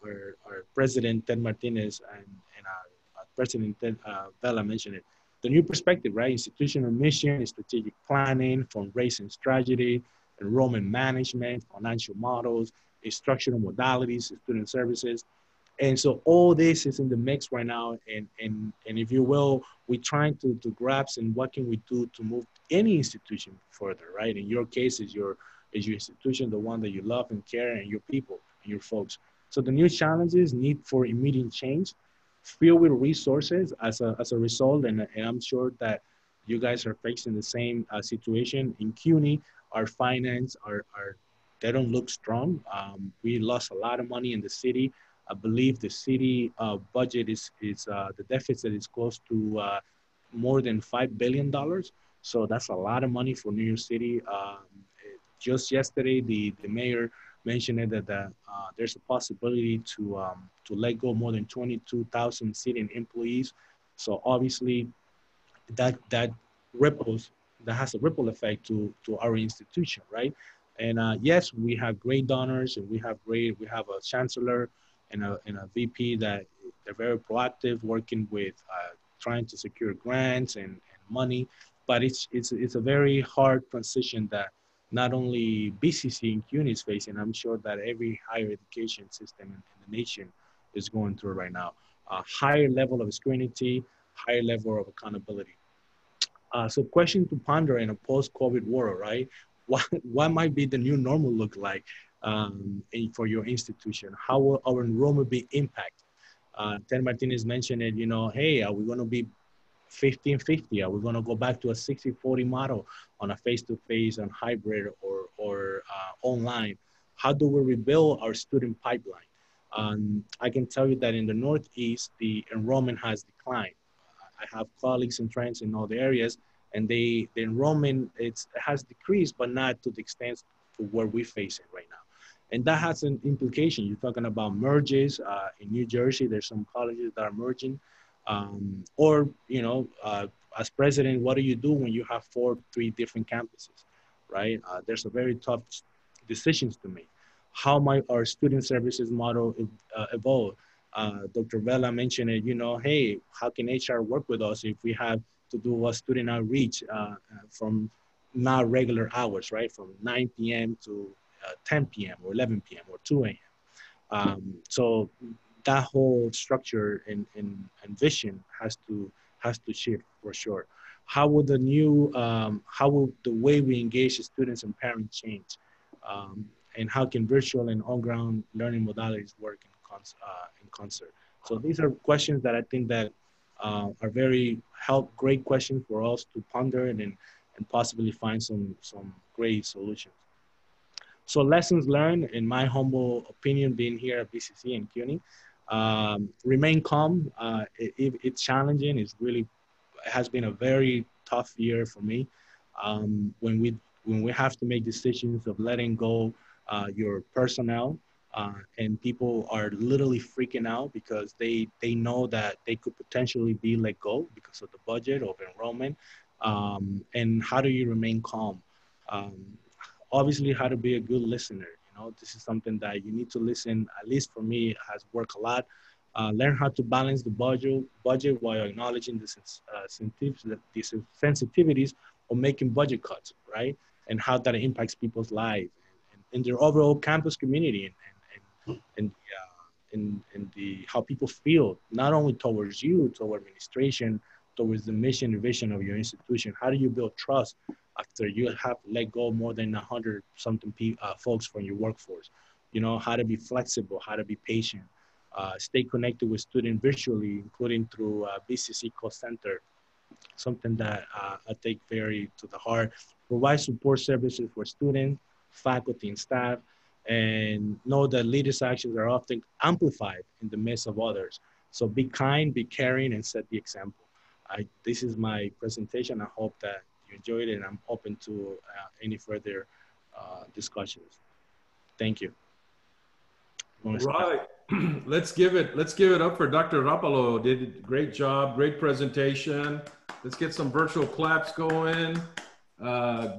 President Ted Martinez and our President Ted Vela mentioned it. The new perspective, right? Institutional mission, strategic planning, fundraising strategy, enrollment management, financial models, instructional modalities, student services. And so all this is in the mix right now. And if you will, we're trying to grasp and what can we do to move any institution further, right? In your case, is your institution the one that you love and care, and your people and your folks. So the new challenges need for immediate change, filled with resources as a result. And I'm sure that you guys are facing the same situation. In CUNY, our finance, they don't look strong. We lost a lot of money in the city. I believe the city budget is the deficit is close to more than $5 billion. So that's a lot of money for New York City. Just yesterday, the mayor mentioned that there's a possibility to let go more than 22,000 city employees. So obviously that has a ripple effect to our institution, right? And yes, we have great donors, and we have a chancellor and a VP that they're very proactive, working with trying to secure grants and money. But it's a very hard transition that not only BCC and CUNY is facing. I'm sure that every higher education system in the nation is going through right now. A higher level of scrutiny, higher level of accountability. So question to ponder in a post-COVID world, right? What might be the new normal look like for your institution? How will our enrollment be impacted? Ted Martinez mentioned it, you know, hey, are we going to be 15-50? Are we going to go back to a 60-40 model on a face-to-face and hybrid or online? How do we rebuild our student pipeline? I can tell you that in the Northeast, the enrollment has declined. I have colleagues and friends in all the areas, and the enrollment has decreased, but not to the extent to where we face it right now. And that has an implication. You're talking about merges in New Jersey. There's some colleges that are merging. Or, you know, as president, what do you do when you have 3 different campuses, right? There's a very tough decisions to make. How might our student services model evolve? Dr. Vela mentioned it, you know, hey, how can HR work with us if we have to do a student outreach from not regular hours, right? From 9 p.m. to 10 p.m. or 11 p.m. or 2 a.m. So that whole structure and vision has to shift for sure. How will how will the way we engage students and parents change? And how can virtual and on-ground learning modalities work in concert? So these are questions that I think that are great questions for us to ponder and possibly find some great solutions. So lessons learned, in my humble opinion, being here at BCC and CUNY, remain calm. It's challenging. It has been a very tough year for me. When we have to make decisions of letting go your personnel, and people are literally freaking out because they know that they could potentially be let go because of the budget of enrollment. And how do you remain calm? Obviously, how to be a good listener. You know, this is something that you need to listen. At least for me, it has worked a lot. Learn how to balance the budget while acknowledging the sensitivities of making budget cuts, right? And how that impacts people's lives and their overall campus community and how people feel, not only towards you, toward administration, towards the mission and vision of your institution. How do you build trust after you have let go more than 100-something folks from your workforce? You know, how to be flexible, how to be patient, stay connected with students virtually, including through BCC call center, something that I take very to the heart. Provide support services for students, faculty, and staff, and know that leaders' actions are often amplified in the midst of others. So be kind, be caring, and set the example. This is my presentation. I hope that you enjoyed it, and I'm open to any further discussions. Thank you. Right. Let's give it up for Dr. Rapalo. Did a great job, great presentation. Let's get some virtual claps going.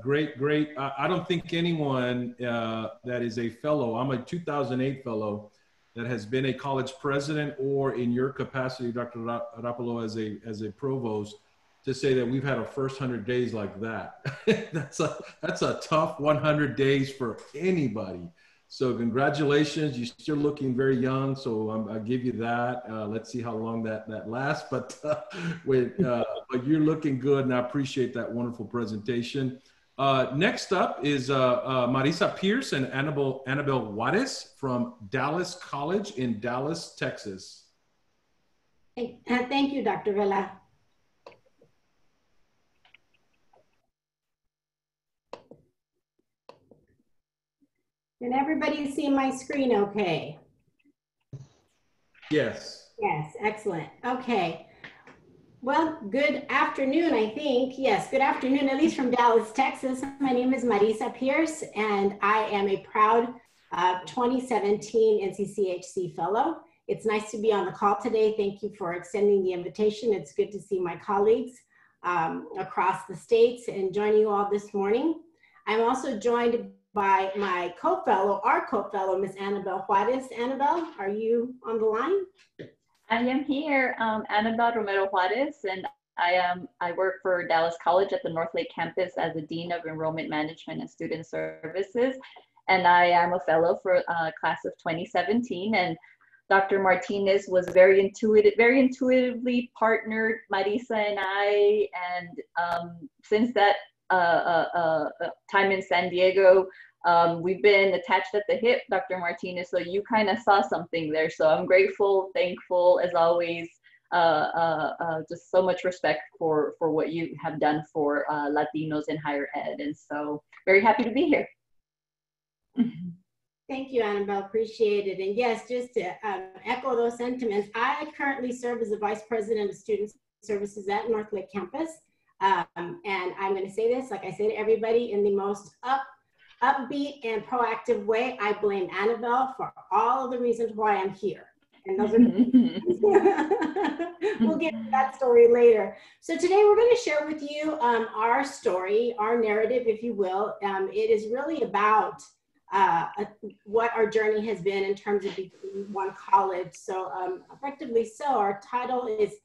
Great. I don't think anyone that is a fellow, I'm a 2008 fellow, that has been a college president or in your capacity, Dr. Rapalo, as a provost, to say that we've had our first 100 days like that. That's a tough 100 days for anybody. So congratulations, you're still looking very young, so I'll give you that. Let's see how long that lasts, but you're looking good, and I appreciate that wonderful presentation. Next up is Marisa Pierce and Annabelle Juarez from Dallas College in Dallas, Texas. Hey, thank you, Dr. Vela. Can everybody see my screen okay? Yes. Yes, excellent. Okay. Well, good afternoon, I think. Yes, good afternoon, at least from Dallas, Texas. My name is Marisa Pierce, and I am a proud 2017 NCCHC Fellow. It's nice to be on the call today. Thank you for extending the invitation. It's good to see my colleagues across the states and joining you all this morning. I'm also joined by my co-fellow, our co-fellow, Ms. Annabelle Juarez. Annabelle, are you on the line? I am here, Annabelle Romero Juarez, and I work for Dallas College at the North Lake campus as the Dean of Enrollment Management and Student Services. And I am a fellow for class of 2017. And Dr. Martinez was very intuitively partnered Marisa and I. And since that time in San Diego, we've been attached at the hip, Dr. Martinez. So you kind of saw something there. So I'm grateful, thankful, as always. Just so much respect for what you have done for Latinos in higher ed. And so very happy to be here. Thank you, Annabelle, appreciate it. And yes, just to echo those sentiments, I currently serve as the Vice President of Student Services at North Lake campus. And I'm gonna say this, like I say to everybody, in the most upbeat and proactive way. I blame Annabelle for all of the reasons why I'm here. And those are we'll get to that story later. So today we're going to share with you our story, our narrative, if you will. It is really about what our journey has been in terms of becoming one college. So effectively so, our title is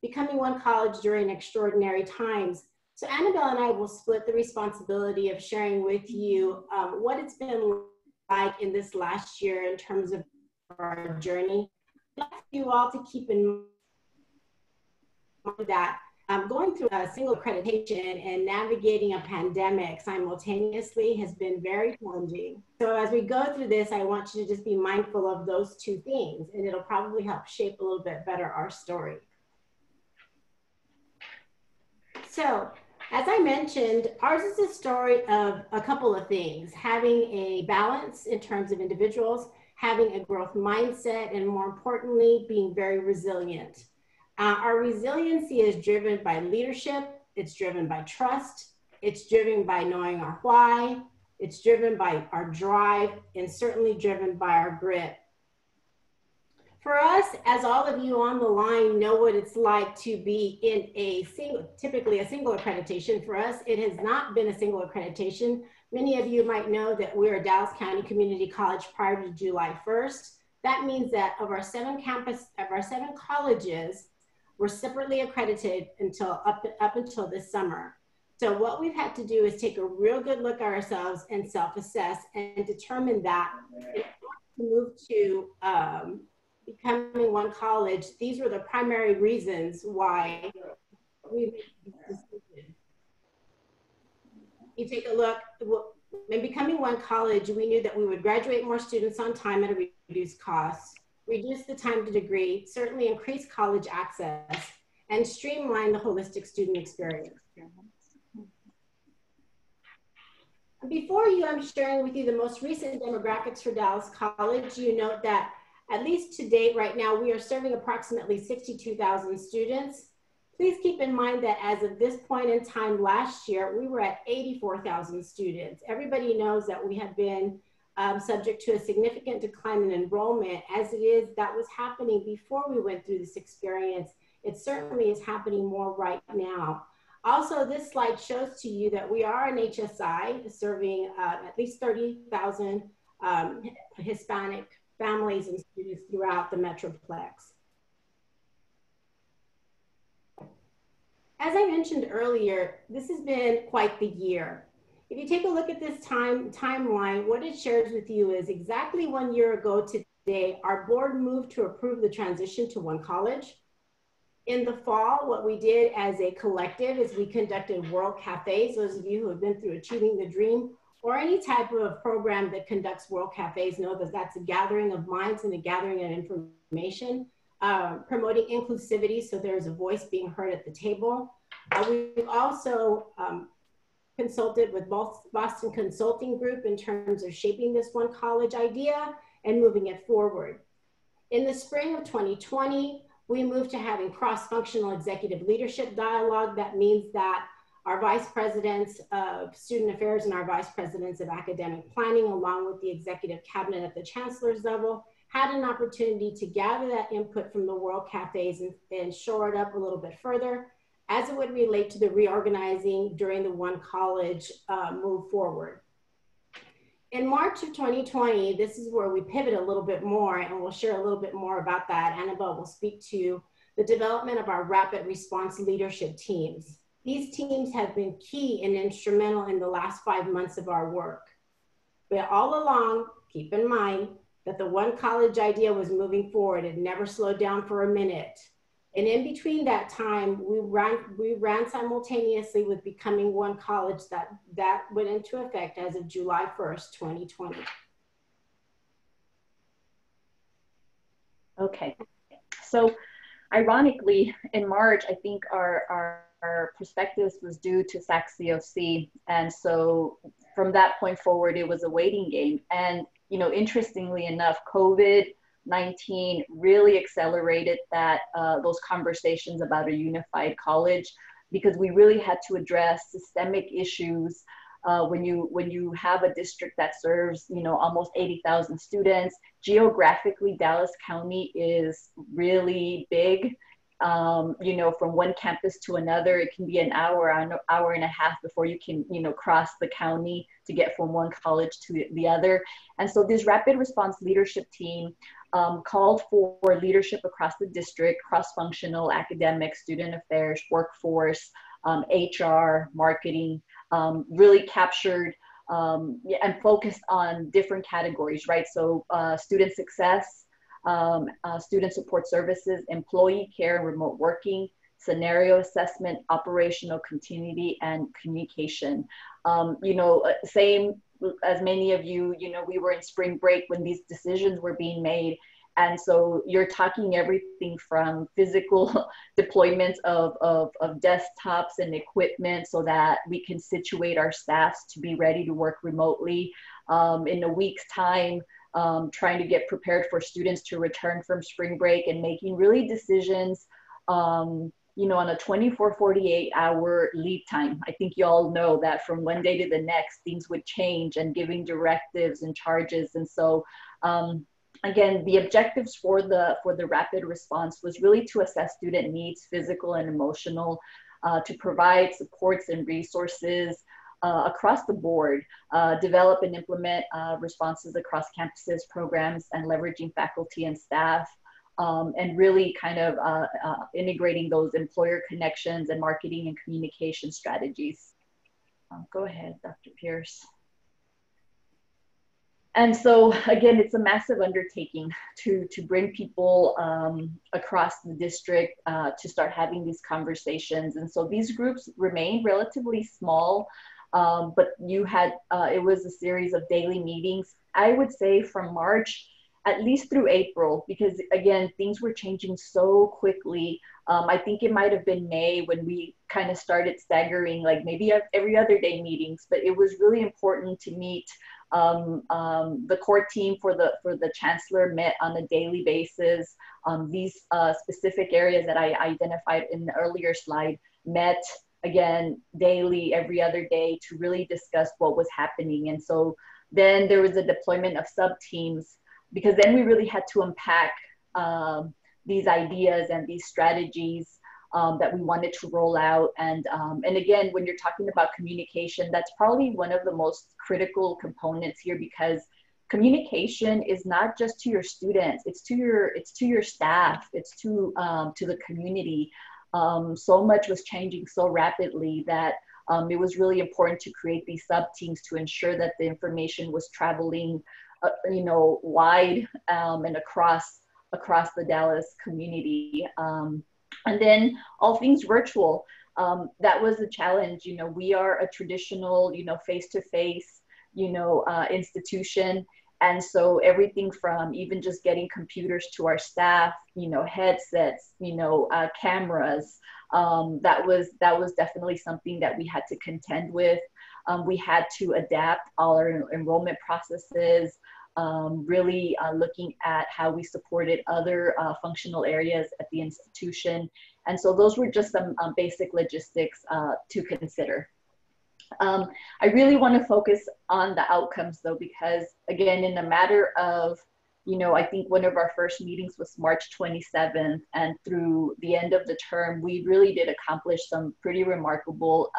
Becoming One College During Extraordinary Times. So Annabelle and I will split the responsibility of sharing with you what it's been like in this last year in terms of our journey. I'd like you all to keep in mind that going through a single accreditation and navigating a pandemic simultaneously has been very challenging. So as we go through this, I want you to just be mindful of those two things, and it'll probably help shape a little bit better our story. So, as I mentioned, ours is a story of a couple of things: having a balance in terms of individuals, having a growth mindset, and more importantly, being very resilient. Our resiliency is driven by leadership, it's driven by trust, it's driven by knowing our why, it's driven by our drive, and certainly driven by our grit. For us, as all of you on the line know what it's like to be in a typically a single accreditation. For us, it has not been a single accreditation. Many of you might know that we're a Dallas County Community College prior to July 1st. That means that of our 7 colleges, we're separately accredited up until this summer. So what we've had to do is take a real good look at ourselves and self-assess and determine that in order to move to becoming one college, these were the primary reasons why we made this decision. You take a look, in becoming one college, we knew that we would graduate more students on time at a reduced cost, reduce the time to degree, certainly increase college access, and streamline the holistic student experience. Before I'm sharing with you the most recent demographics for Dallas College. You note that at least to date right now, we are serving approximately 62,000 students. Please keep in mind that as of this point in time last year, we were at 84,000 students. Everybody knows that we have been subject to a significant decline in enrollment. As it is, that was happening before we went through this experience. It certainly is happening more right now. Also, this slide shows to you that we are an HSI serving at least 30,000 Hispanic families and students throughout the Metroplex. As I mentioned earlier, this has been quite the year. If you take a look at this timeline, what it shares with you is exactly 1 year ago today, our board moved to approve the transition to one college. In the fall, what we did as a collective is we conducted World Cafes. Those of you who have been through Achieving the Dream or any type of program that conducts World Cafes know that that's a gathering of minds and a gathering of information, promoting inclusivity so there's a voice being heard at the table. We've also consulted with Boston Consulting Group in terms of shaping this one college idea and moving it forward. In the spring of 2020, we moved to having cross-functional executive leadership dialogue. That means that our vice presidents of student affairs and our vice presidents of academic planning, along with the executive cabinet at the chancellor's level, had an opportunity to gather that input from the World Cafes and shore it up a little bit further. as it would relate to the reorganizing during the One College move forward. In March of 2020, this is where we pivot a little bit more, and we'll share a little bit more about that. Annabelle will speak to the development of our rapid response leadership teams. These teams have been key and instrumental in the last 5 months of our work. But all along, keep in mind that the One College idea was moving forward. It never slowed down for a minute. And in between that time, we ran simultaneously with becoming One College that went into effect as of July 1st, 2020. Okay, so ironically, in March, I think our prospectus was due to SAC-COC. And so from that point forward, it was a waiting game. And, you know, interestingly enough, COVID-19 really accelerated those conversations about a unified college, because we really had to address systemic issues. When you have a district that serves, you know, almost 80,000 students, geographically, Dallas County is really big. You know, from one campus to another, it can be an hour and a half before you can, you know, cross the county to get from one college to the other. And so this rapid response leadership team called for leadership across the district, cross-functional, academic, student affairs, workforce, HR, marketing, really captured and focused on different categories, right? So student success, student support services, employee care and remote working, scenario assessment, operational continuity, and communication. You know, same as many of you, you know, we were in spring break when these decisions were being made. And so you're talking everything from physical deployments of desktops and equipment so that we can situate our staffs to be ready to work remotely. In a week's time, trying to get prepared for students to return from spring break and making really decisions, you know, on a 24, 48 hour lead time. I think you all know that from one day to the next, things would change, and giving directives and charges. And so, again, the objectives for the rapid response was really to assess student needs, physical and emotional, to provide supports and resources across the board, develop and implement responses across campuses, programs, and leveraging faculty and staff, and really kind of integrating those employer connections and marketing and communication strategies. Go ahead, Dr. Pierce. And so, again, it's a massive undertaking to bring people across the district to start having these conversations. And so these groups remained relatively small, but you had, it was a series of daily meetings, I would say from March, at least through April, because again, things were changing so quickly. I think it might've been May when we kind of started staggering, like maybe every other day meetings, but it was really important to meet. The core team for the chancellor met on a daily basis. These specific areas that I identified in the earlier slide met again daily, every other day, to really discuss what was happening. And so then there was a deployment of sub-teams, because then we really had to unpack these ideas and these strategies that we wanted to roll out. And again, when you're talking about communication, that's probably one of the most critical components here, because communication is not just to your students, it's to your staff, it's to the community. So much was changing so rapidly that it was really important to create these sub-teams to ensure that the information was traveling you know, wide and across the Dallas community. And then all things virtual, that was a challenge. You know, we are a traditional, you know, face-to-face, you know, institution. And so everything from even just getting computers to our staff, you know, headsets, you know, cameras, that was definitely something that we had to contend with. We had to adapt all our enrollment processes, really looking at how we supported other functional areas at the institution. And so those were just some basic logistics to consider. I really want to focus on the outcomes though, because again, in a matter of You know, I think one of our first meetings was March 27th, and through the end of the term, we really did accomplish some pretty remarkable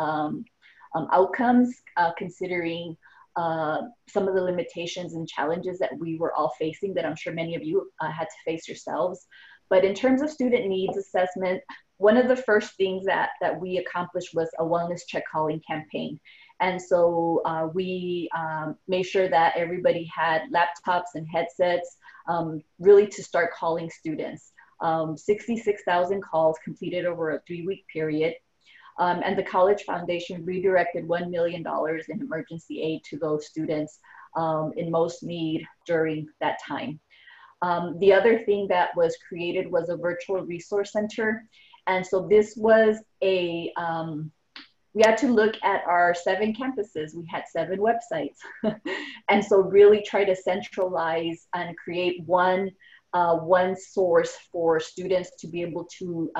outcomes, considering some of the limitations and challenges that we were all facing, that I'm sure many of you had to face yourselves. But in terms of student needs assessment, one of the first things that we accomplished was a wellness check calling campaign. And so we made sure that everybody had laptops and headsets, really to start calling students. 66,000 calls completed over a 3-week period. And the College Foundation redirected $1 million in emergency aid to those students in most need during that time. The other thing that was created was a virtual resource center. And so this was a, we had to look at our 7 campuses. We had 7 websites. And so really try to centralize and create one source for students to be able to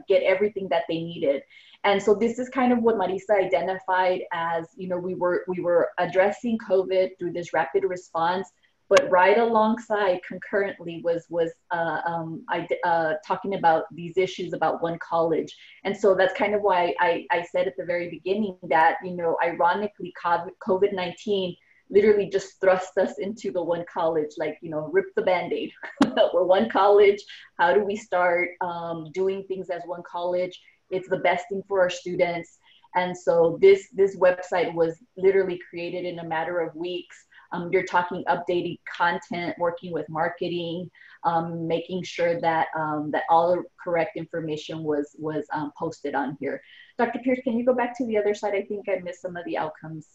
get everything that they needed. And so this is kind of what Marisa identified as, you know, we were addressing COVID through this rapid response, but right alongside concurrently was talking about these issues about one college. And so that's kind of why I said at the very beginning that, you know, ironically, COVID-19 literally just thrust us into the one college, like, you know, rip the Band-Aid. We're one college. How do we start doing things as one college? It's the best thing for our students. And so this website was literally created in a matter of weeks. You're talking updating content, working with marketing, making sure that that all the correct information was posted on here. Dr. Pierce, can you go back to the other side? I think I missed some of the outcomes.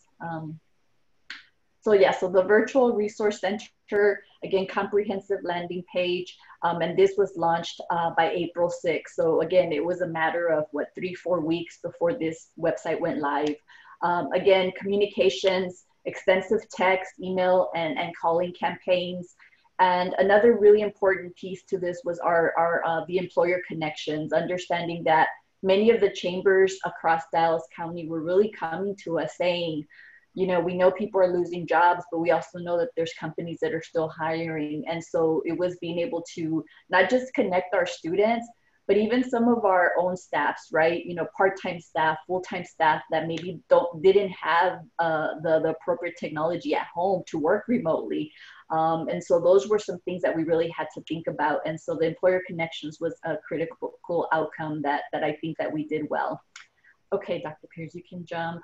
So yeah, so the virtual resource center, again, comprehensive landing page, and this was launched by April 6th. So again, it was a matter of 3-4 weeks before this website went live. Again, communications, extensive text, email, and calling campaigns. And another really important piece to this was the employer connections, understanding that many of the chambers across Dallas County were really coming to us saying, you know, we know people are losing jobs, but we also know that there's companies that are still hiring. And so it was being able to not just connect our students, but even some of our own staffs, right? You know, part-time staff, full-time staff that maybe didn't have the appropriate technology at home to work remotely. And so those were some things that we really had to think about. And so the employer connections was a critical outcome that I think that we did well. Okay, Dr. Pierce, you can jump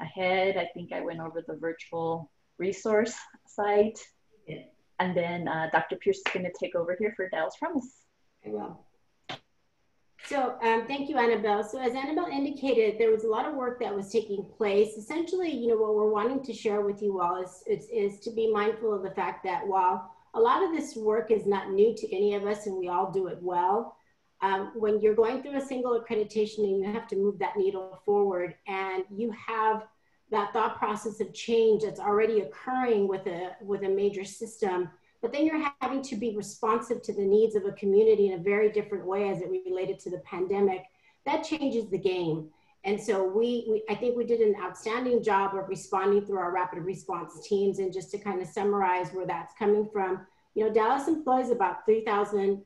ahead. I think I went over the virtual resource site. Yeah. And then Dr. Pierce is going to take over here for Dallas Promise. I will. So thank you, Annabelle. So as Annabelle indicated, there was a lot of work that was taking place. Essentially, you know, what we're wanting to share with you all is to be mindful of the fact that while a lot of this work is not new to any of us and we all do it well, when you're going through a single accreditation and you have to move that needle forward and you have that thought process of change that's already occurring with a major system, but then you're having to be responsive to the needs of a community in a very different way as it related to the pandemic, that changes the game. And so I think we did an outstanding job of responding through our rapid response teams. And just to kind of summarize where that's coming from, you know, Dallas employs about 3,000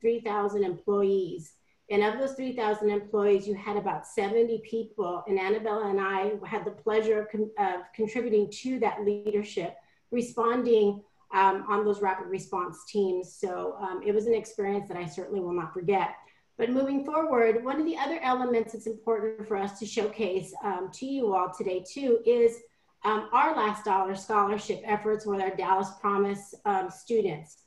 employees. And of those 3,000 employees, you had about 70 people. And Annabella and I had the pleasure of contributing to that leadership, responding on those rapid response teams. So it was an experience that I certainly will not forget. But moving forward, one of the other elements that's important for us to showcase to you all today too is our last dollar scholarship efforts with our Dallas Promise students.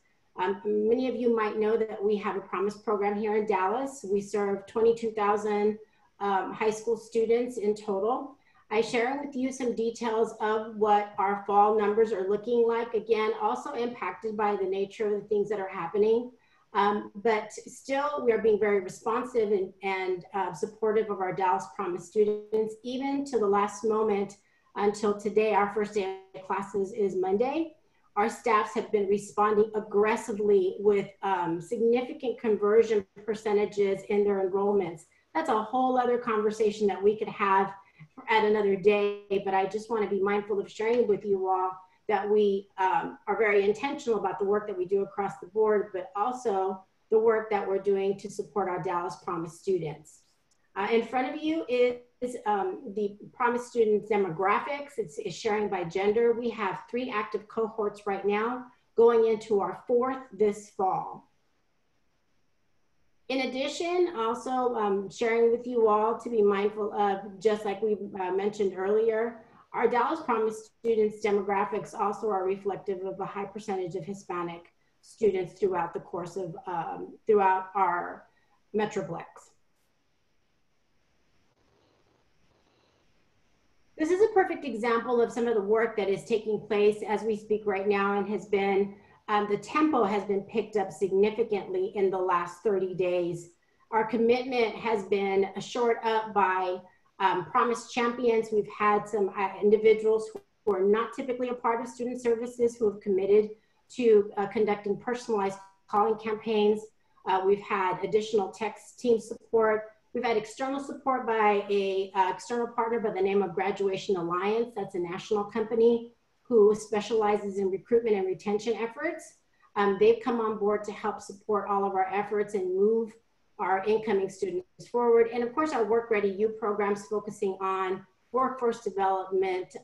Many of you might know that we have a Promise program here in Dallas. We serve 22,000 high school students in total. I share with you some details of what our fall numbers are looking like. Again, also impacted by the nature of the things that are happening. But still, we are being very responsive and supportive of our Dallas Promise students, even to the last moment until today. Our first day of classes is Monday. Our staffs have been responding aggressively with significant conversion percentages in their enrollments. That's a whole other conversation that we could have at another day, but I just want to be mindful of sharing with you all that we are very intentional about the work that we do across the board, but also the work that we're doing to support our Dallas Promise students. In front of you is the Promise students demographics. It's sharing by gender. We have 3 active cohorts right now, going into our 4th this fall. In addition, also sharing with you all to be mindful of, just like we mentioned earlier, our Dallas Promise students demographics also are reflective of a high percentage of Hispanic students throughout the course of, throughout our Metroplex. This is a perfect example of some of the work that is taking place as we speak right now, and has been, the tempo has been picked up significantly in the last 30 days. Our commitment has been shored up by Promise champions. We've had some individuals who are not typically a part of student services who have committed to conducting personalized calling campaigns. We've had additional text team support. We've had external support by a external partner by the name of Graduation Alliance. That's a national company who specializes in recruitment and retention efforts. They've come on board to help support all of our efforts and move our incoming students forward. And of course, our Work Ready U programs focusing on workforce development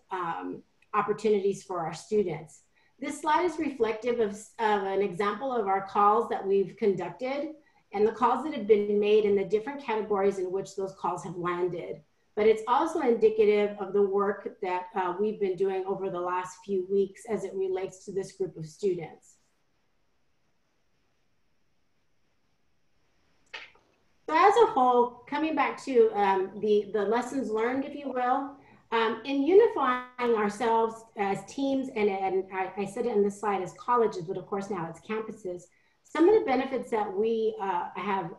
opportunities for our students. This slide is reflective of an example of our calls that we've conducted and the calls that have been made in the different categories in which those calls have landed. But it's also indicative of the work that we've been doing over the last few weeks as it relates to this group of students. So as a whole, coming back to the lessons learned, if you will, in unifying ourselves as teams, and I said it in this slide as colleges, but of course now it's campuses, some of the benefits that we have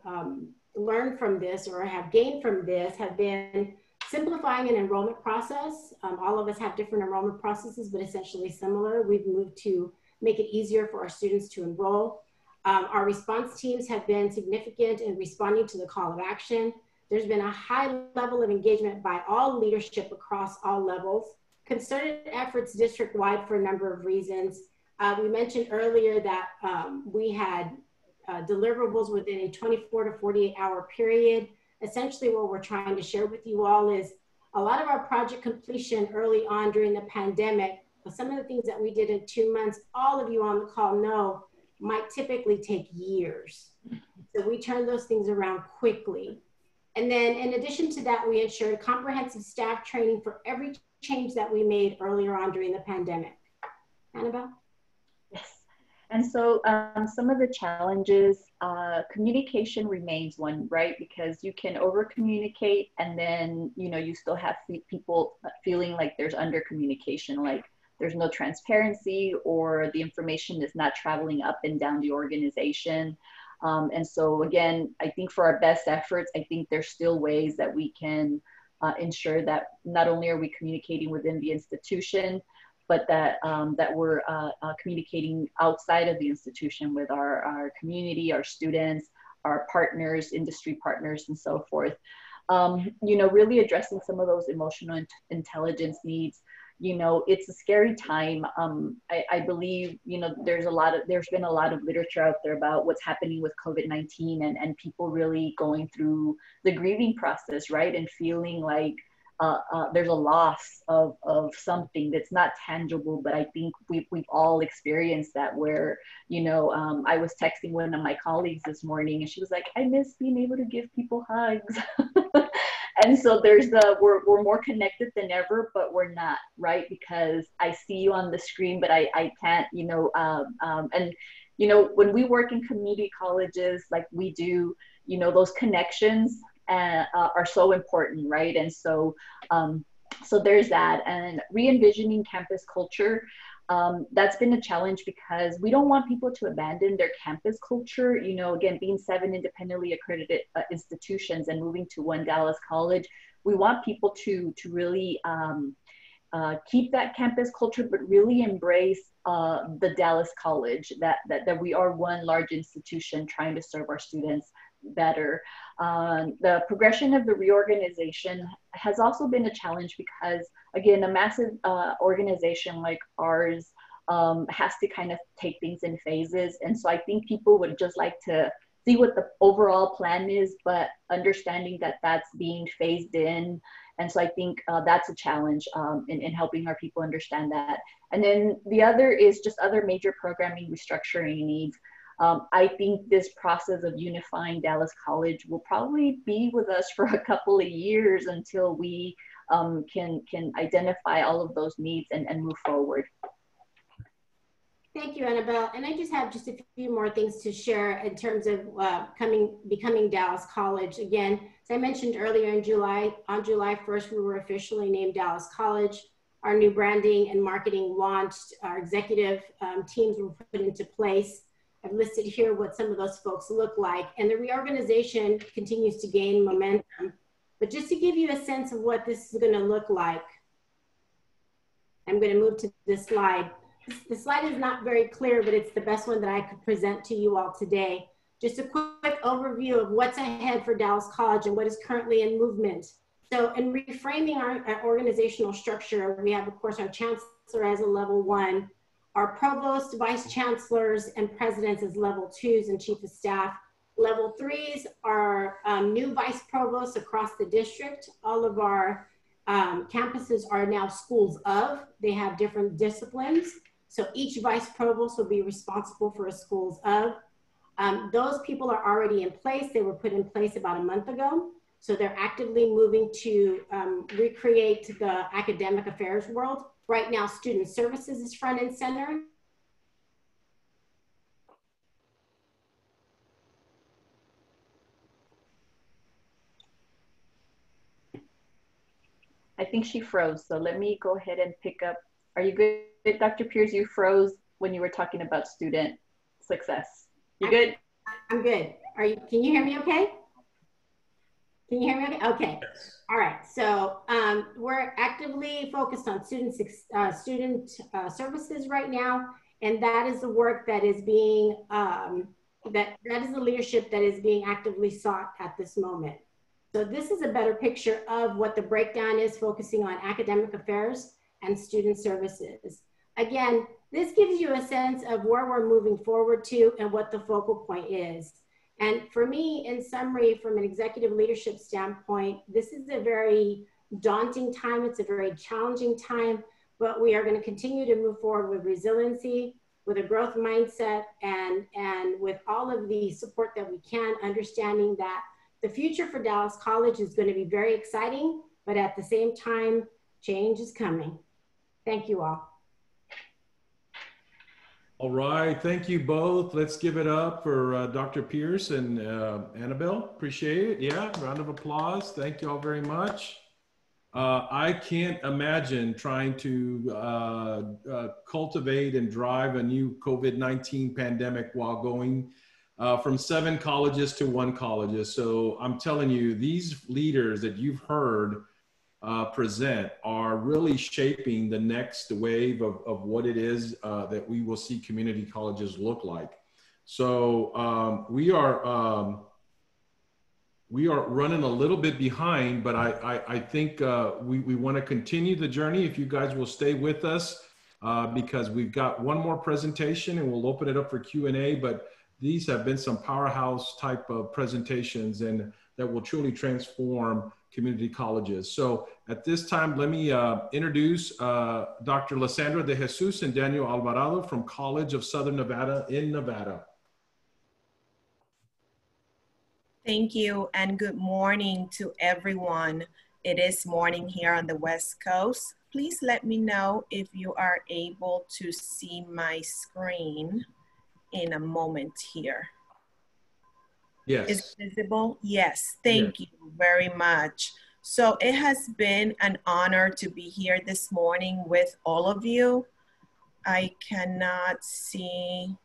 learned from this or have gained from this have been simplifying an enrollment process. All of us have different enrollment processes, but essentially similar. We've moved to make it easier for our students to enroll. Our response teams have been significant in responding to the call of action. There's been a high level of engagement by all leadership across all levels. Concerted efforts district-wide for a number of reasons. We mentioned earlier that we had deliverables within a 24 to 48 hour period. Essentially what we're trying to share with you all is a lot of our project completion early on during the pandemic, but some of the things that we did in 2 months, all of you on the call know, might typically take years. So we turned those things around quickly. And then in addition to that, we ensured comprehensive staff training for every change that we made earlier on during the pandemic. Annabelle? Yes. And so some of the challenges, communication remains one, right? Because you can over communicate and then, you know, you still have people feeling like there's under communication, like there's no transparency or the information is not traveling up and down the organization. And so again, I think for our best efforts, I think there's still ways that we can ensure that not only are we communicating within the institution, but that, that we're communicating outside of the institution with our community, our students, our partners, industry partners, and so forth. You know, really addressing some of those emotional intelligence needs. You know, it's a scary time. I believe, you know, there's been a lot of literature out there about what's happening with COVID-19 and people really going through the grieving process, right? And feeling like there's a loss of something that's not tangible, but I think we've all experienced that where, you know, I was texting one of my colleagues this morning and she was like, I miss being able to give people hugs. And so there's we're more connected than ever, but we're not, right? Because I see you on the screen, but I can't, you know, and, you know, when we work in community colleges, like we do, you know, those connections are so important, right? And so, so there's that. And re-envisioning campus culture, that's been a challenge because we don't want people to abandon their campus culture. You know, again, being 7 independently accredited institutions and moving to one Dallas college, we want people to really keep that campus culture, but really embrace the Dallas college, that we are one large institution trying to serve our students better. The progression of the reorganization has also been a challenge because, again, a massive organization like ours, has to kind of take things in phases. And so I think people would just like to see what the overall plan is, but understanding that that's being phased in. And so I think that's a challenge in helping our people understand that. And then the other is just other major programming restructuring needs. I think this process of unifying Dallas College will probably be with us for a couple of years until we can identify all of those needs and move forward. Thank you, Annabelle. And I just have just a few more things to share in terms of becoming Dallas College. Again, as I mentioned earlier in July, on July 1st, we were officially named Dallas College. Our new branding and marketing launched. Our executive teams were put into place. I've listed here what some of those folks look like. And the reorganization continues to gain momentum. But just to give you a sense of what this is going to look like, I'm going to move to this slide. The slide is not very clear, but it's the best one that I could present to you all today. Just a quick overview of what's ahead for Dallas College and what is currently in movement. So in reframing our organizational structure, we have, of course, our chancellor as a level 1, our provost, vice chancellors, and presidents as level 2s and chief of staff. Level 3s are new vice provosts across the district. All of our campuses are now schools of. They have different disciplines. So each vice provost will be responsible for a schools of. Those people are already in place. They were put in place about a month ago. So they're actively moving to recreate the academic affairs world. Right now, student services is front and center. I think she froze, so let me go ahead and pick up. Are you good, Dr. Pierce? You froze when you were talking about student success. You good? I'm good. Can you hear me okay? Can you hear me okay? Okay. Yes. All right. So we're actively focused on student services right now. And that is the work that is being, that is the leadership that is being actively sought at this moment. So this is a better picture of what the breakdown is, focusing on academic affairs and student services. Again, this gives you a sense of where we're moving forward to and what the focal point is. And for me, in summary, from an executive leadership standpoint, this is a very daunting time. It's a very challenging time, but we are going to continue to move forward with resiliency, with a growth mindset, and with all of the support that we can, understanding that the future for Dallas College is going to be very exciting, but at the same time, change is coming. Thank you all. All right, thank you both. Let's give it up for Dr. Pierce and Annabelle. Appreciate it. Yeah, round of applause. Thank you all very much. I can't imagine trying to cultivate and drive a new COVID-19 pandemic while going from 7 colleges to 1 college. So I'm telling you, these leaders that you've heard present are really shaping the next wave of what it is that we will see community colleges look like. So we are running a little bit behind, but I think we want to continue the journey. If you guys will stay with us, because we've got one more presentation and we'll open it up for Q&A, but these have been some powerhouse type of presentations and that will truly transform community colleges. So at this time, let me introduce Dr. Lysandra de Jesus and Daniel Alvarado from College of Southern Nevada in Nevada. Thank you and good morning to everyone. It is morning here on the West Coast. Please let me know if you are able to see my screen in a moment here. Yes. Is it visible? Yes, thank you very much. So it has been an honor to be here this morning with all of you. I cannot see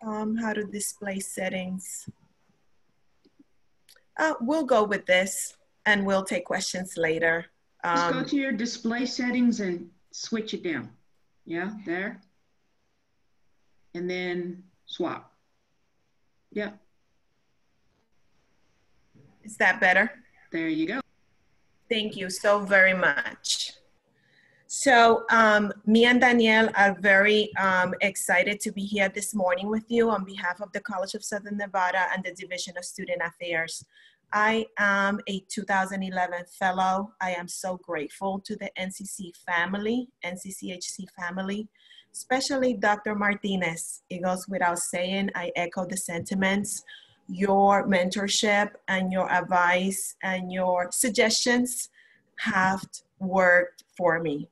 how to display settings. We'll go with this and we'll take questions later. Just go to your display settings and switch it down. Yeah, there. And then swap. Yep. Is that better? There you go. Thank you so very much. So me and Danielle are very excited to be here this morning with you on behalf of the College of Southern Nevada and the Division of Student Affairs. I am a 2011 fellow. I am so grateful to the NCCHC family, especially Dr. Martinez. It goes without saying, I echo the sentiments. Your mentorship and your advice and your suggestions have worked for me.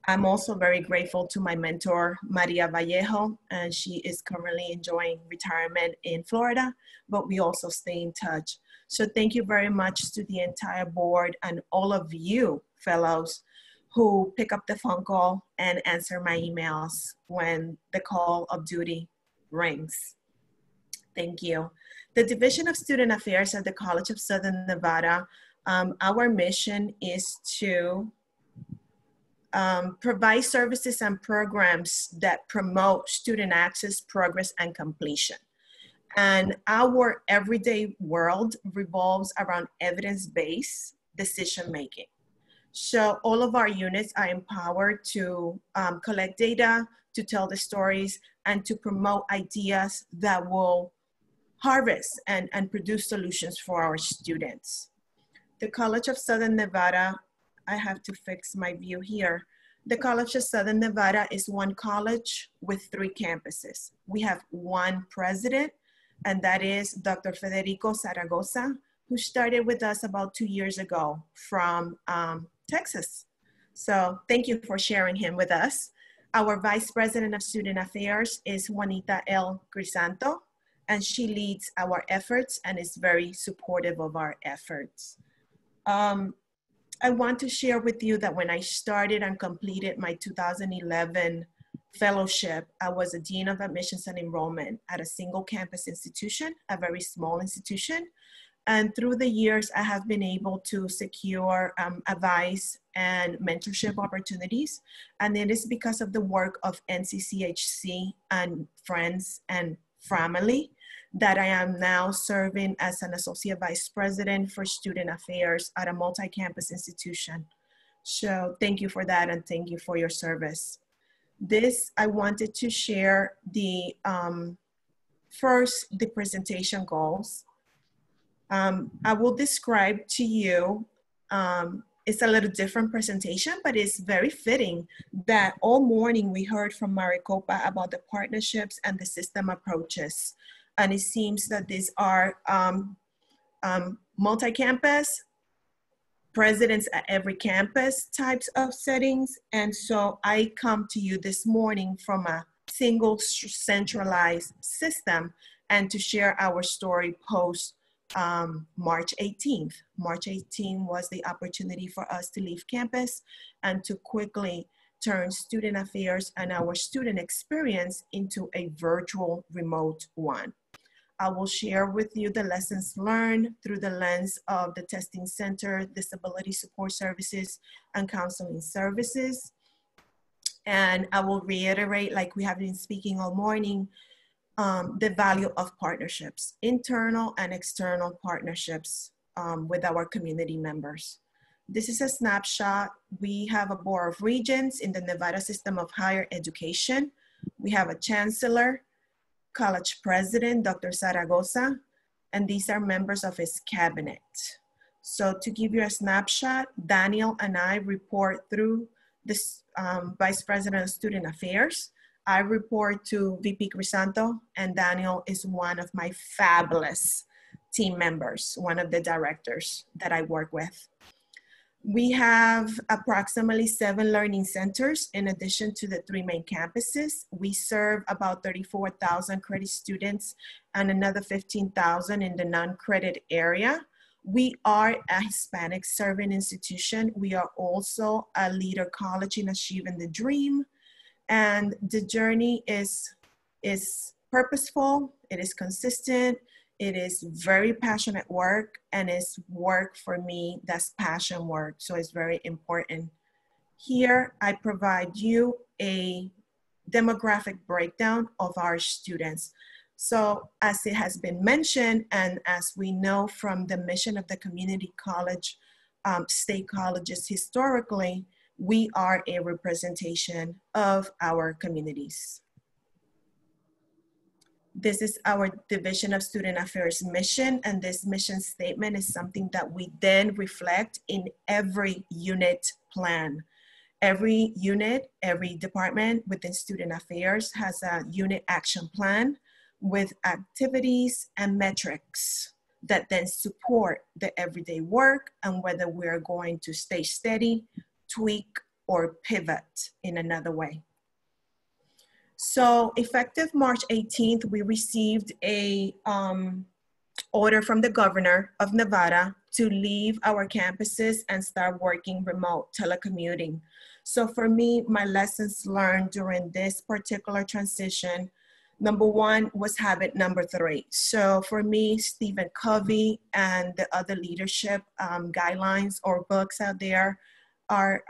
I'm also very grateful to my mentor, Maria Vallejo, and she is currently enjoying retirement in Florida, but we also stay in touch. So thank you very much to the entire board and all of you fellows who pick up the phone call and answer my emails when the call of duty rings. Thank you. The Division of Student Affairs at the College of Southern Nevada, our mission is to provide services and programs that promote student access, progress, and completion. And our everyday world revolves around evidence-based decision-making. So all of our units are empowered to collect data, to tell the stories, and to promote ideas that will harvest and produce solutions for our students. The College of Southern Nevada, I have to fix my view here. The College of Southern Nevada is one college with 3 campuses. We have one president, and that is Dr. Federico Zaragoza, who started with us about 2 years ago from Texas. So thank you for sharing him with us. Our Vice President of Student Affairs is Juanita L. Crisanto, and she leads our efforts and is very supportive of our efforts. I want to share with you that when I started and completed my 2011 fellowship, I was a Dean of Admissions and Enrollment at a single campus institution, a very small institution. And through the years, I have been able to secure advice and mentorship opportunities. And it is because of the work of NCCHC and friends and family that I am now serving as an Associate Vice President for Student Affairs at a multi-campus institution. So thank you for that, and thank you for your service. I wanted to share the presentation goals. I will describe to you, it's a little different presentation, but it's very fitting that all morning we heard from Maricopa about the partnerships and the system approaches. And it seems that these are multi-campus, presidents at every campus types of settings. And so I come to you this morning from a single centralized system and to share our story post March 18th. March 18th was the opportunity for us to leave campus and to quickly turn student affairs and our student experience into a virtual remote one. I will share with you the lessons learned through the lens of the Testing Center, Disability Support Services, and Counseling Services. And I will reiterate, like we have been speaking all morning, the value of partnerships, internal and external partnerships with our community members. This is a snapshot. We have a Board of Regents in the Nevada System of Higher Education. We have a Chancellor, College President, Dr. Zaragoza, and these are members of his cabinet. So to give you a snapshot, Daniel and I report through this Vice President of Student Affairs. I report to VP Crisanto, and Daniel is one of my fabulous team members, one of the directors that I work with. We have approximately 7 learning centers in addition to the 3 main campuses. We serve about 34,000 credit students and another 15,000 in the non-credit area. We are a Hispanic serving institution. We are also a leader college in achieving the dream. And the journey is purposeful, it is consistent, it is very passionate work, and it's work for me that's passion work, so it's very important. Here, I provide you a demographic breakdown of our students. So as it has been mentioned, and as we know from the mission of the community college, state colleges historically, We are a representation of our communities. This is our Division of Student Affairs mission, and this mission statement is something that we then reflect in every unit plan. Every unit, every department within Student Affairs has a unit action plan with activities and metrics that then support the everyday work and whether we're going to stay steady, tweak, or pivot in another way. So effective March 18th, we received a order from the governor of Nevada to leave our campuses and start working remote telecommuting. So for me, my lessons learned during this particular transition, number one was habit number 3. So for me, Stephen Covey and the other leadership guidelines or books out there are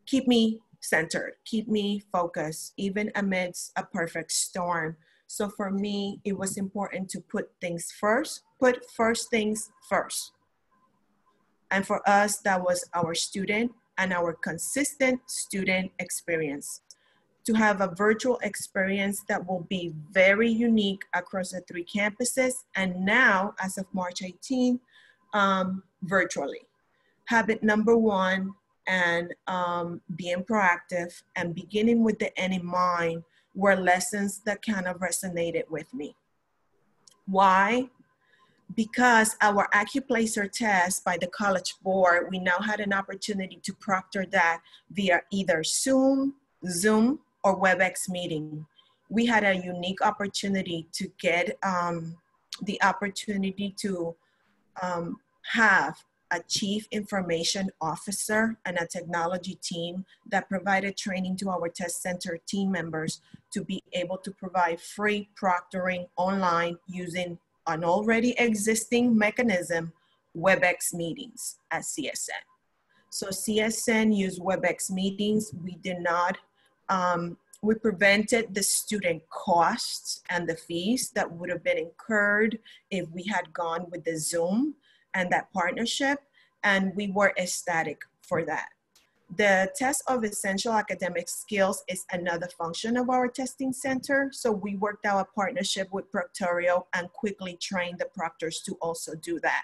keep me centered, keep me focused, even amidst a perfect storm. So for me, it was important to put things first, put first things first. And for us, that was our student and our consistent student experience. To have a virtual experience that will be very unique across the 3 campuses, and now, as of March 18, virtually. Habit number 1, and being proactive and beginning with the end in mind were lessons that kind of resonated with me. Why? Because our AccuPlacer test by the College Board, we now had an opportunity to proctor that via either Zoom, or WebEx meeting. We had a unique opportunity to get the opportunity to have a chief information officer and a technology team that provided training to our test center team members to be able to provide free proctoring online using an already existing mechanism, WebEx meetings at CSN. So CSN used WebEx meetings. We did not, we prevented the student costs and the fees that would have been incurred if we had gone with the Zoom and that partnership, and we were ecstatic for that. The test of essential academic skills is another function of our testing center, so we worked out a partnership with Proctorio and quickly trained the proctors to also do that.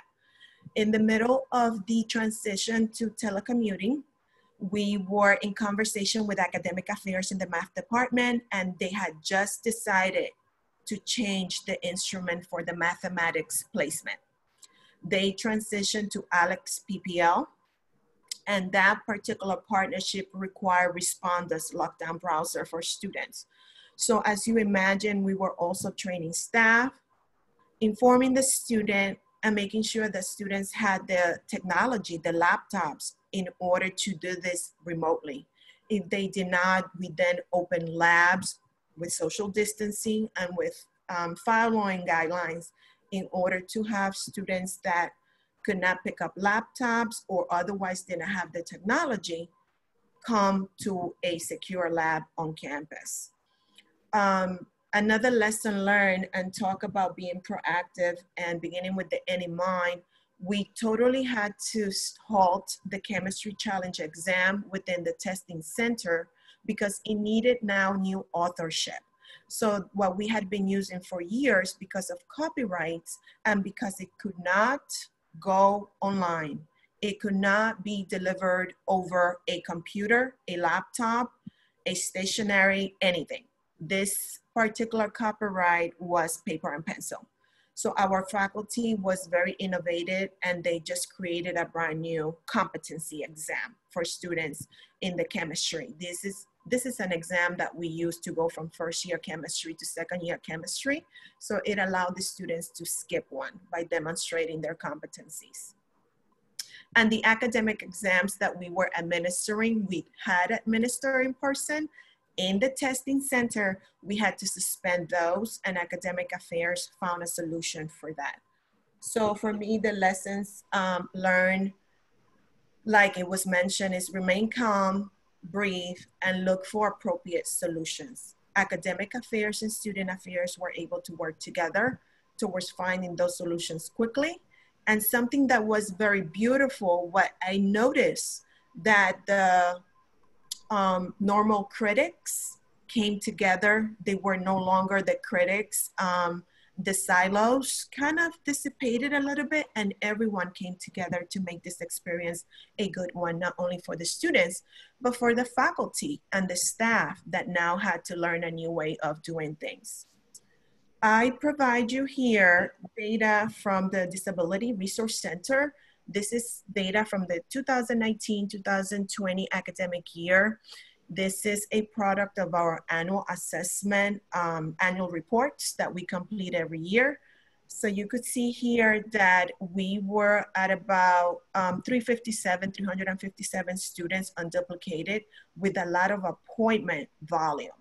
In the middle of the transition to telecommuting, we were in conversation with academic affairs in the math department, and they had just decided to change the instrument for the mathematics placement. They transitioned to Alex PPL, and that particular partnership required Responda's lockdown browser for students. So as you imagine, we were also training staff, informing the student, and making sure that students had the technology, the laptops, in order to do this remotely. If they did not, we then opened labs with social distancing and with following guidelines in order to have students that could not pick up laptops or otherwise didn't have the technology come to a secure lab on campus. Another lesson learned, and talk about being proactive and beginning with the end in mind, we totally had to halt the chemistry challenge exam within the testing center because it needed now new authorship. So what we had been using for years because of copyrights and because it could not go online, it could not be delivered over a computer, a laptop, a stationary, anything. This particular copyright was paper and pencil. So our faculty was very innovative, and they just created a brand new competency exam for students in the chemistry. This is an exam that we use to go from first year chemistry to second year chemistry. So it allowed the students to skip one by demonstrating their competencies. And the academic exams that we were administering, we had administered in person. In the testing center, we had to suspend those, and academic affairs found a solution for that. So for me, the lessons learned, like it was mentioned, is remain calm, breathe, and look for appropriate solutions. Academic affairs and student affairs were able to work together towards finding those solutions quickly. And something that was very beautiful, what I noticed that the normal critics came together. They were no longer the critics. The silos kind of dissipated a little bit, and everyone came together to make this experience a good one, not only for the students, but for the faculty and the staff that now had to learn a new way of doing things. I provide you here data from the Disability Resource Center. This is data from the 2019-2020 academic year. This is a product of our annual assessment, annual reports that we complete every year. So you could see here that we were at about 357 students unduplicated with a lot of appointment volume.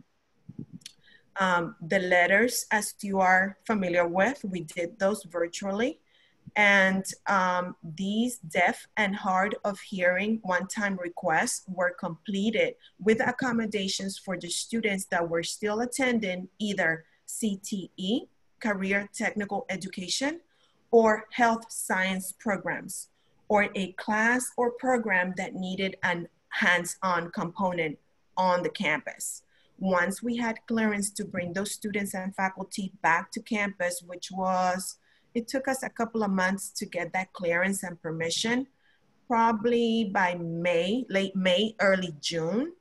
The letters, as you are familiar with, we did those virtually. And these deaf and hard of hearing one-time requests were completed with accommodations for the students that were still attending either CTE, Career Technical Education, or health science programs, or a class or program that needed an hands-on component on the campus. Once we had clearance to bring those students and faculty back to campus, which was, it took us a couple of months to get that clearance and permission. Probably by May, late May, early June,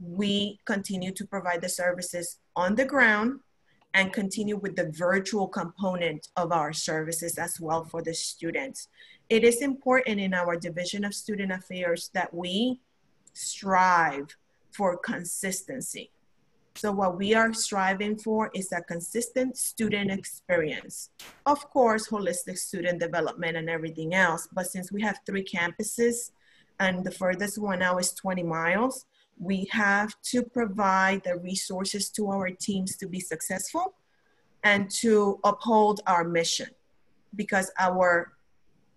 we continue to provide the services on the ground and continue with the virtual component of our services as well for the students. It is important in our Division of Student Affairs that we strive for consistency. So what we are striving for is a consistent student experience. Of course, holistic student development and everything else, but since we have 3 campuses and the furthest one now is 20 miles, we have to provide the resources to our teams to be successful and to uphold our mission, because our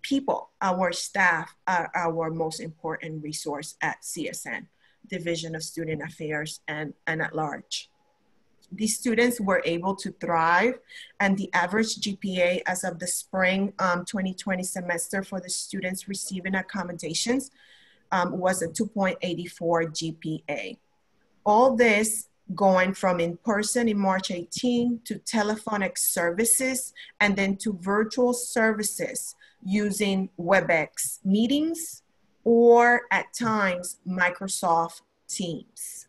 people, our staff are our most important resource at CSN. Division of Student Affairs and at large. These students were able to thrive, and the average GPA as of the spring 2020 semester for the students receiving accommodations was a 2.84 GPA. All this going from in-person in March 18 to telephonic services and then to virtual services using WebEx meetings, or at times, Microsoft Teams.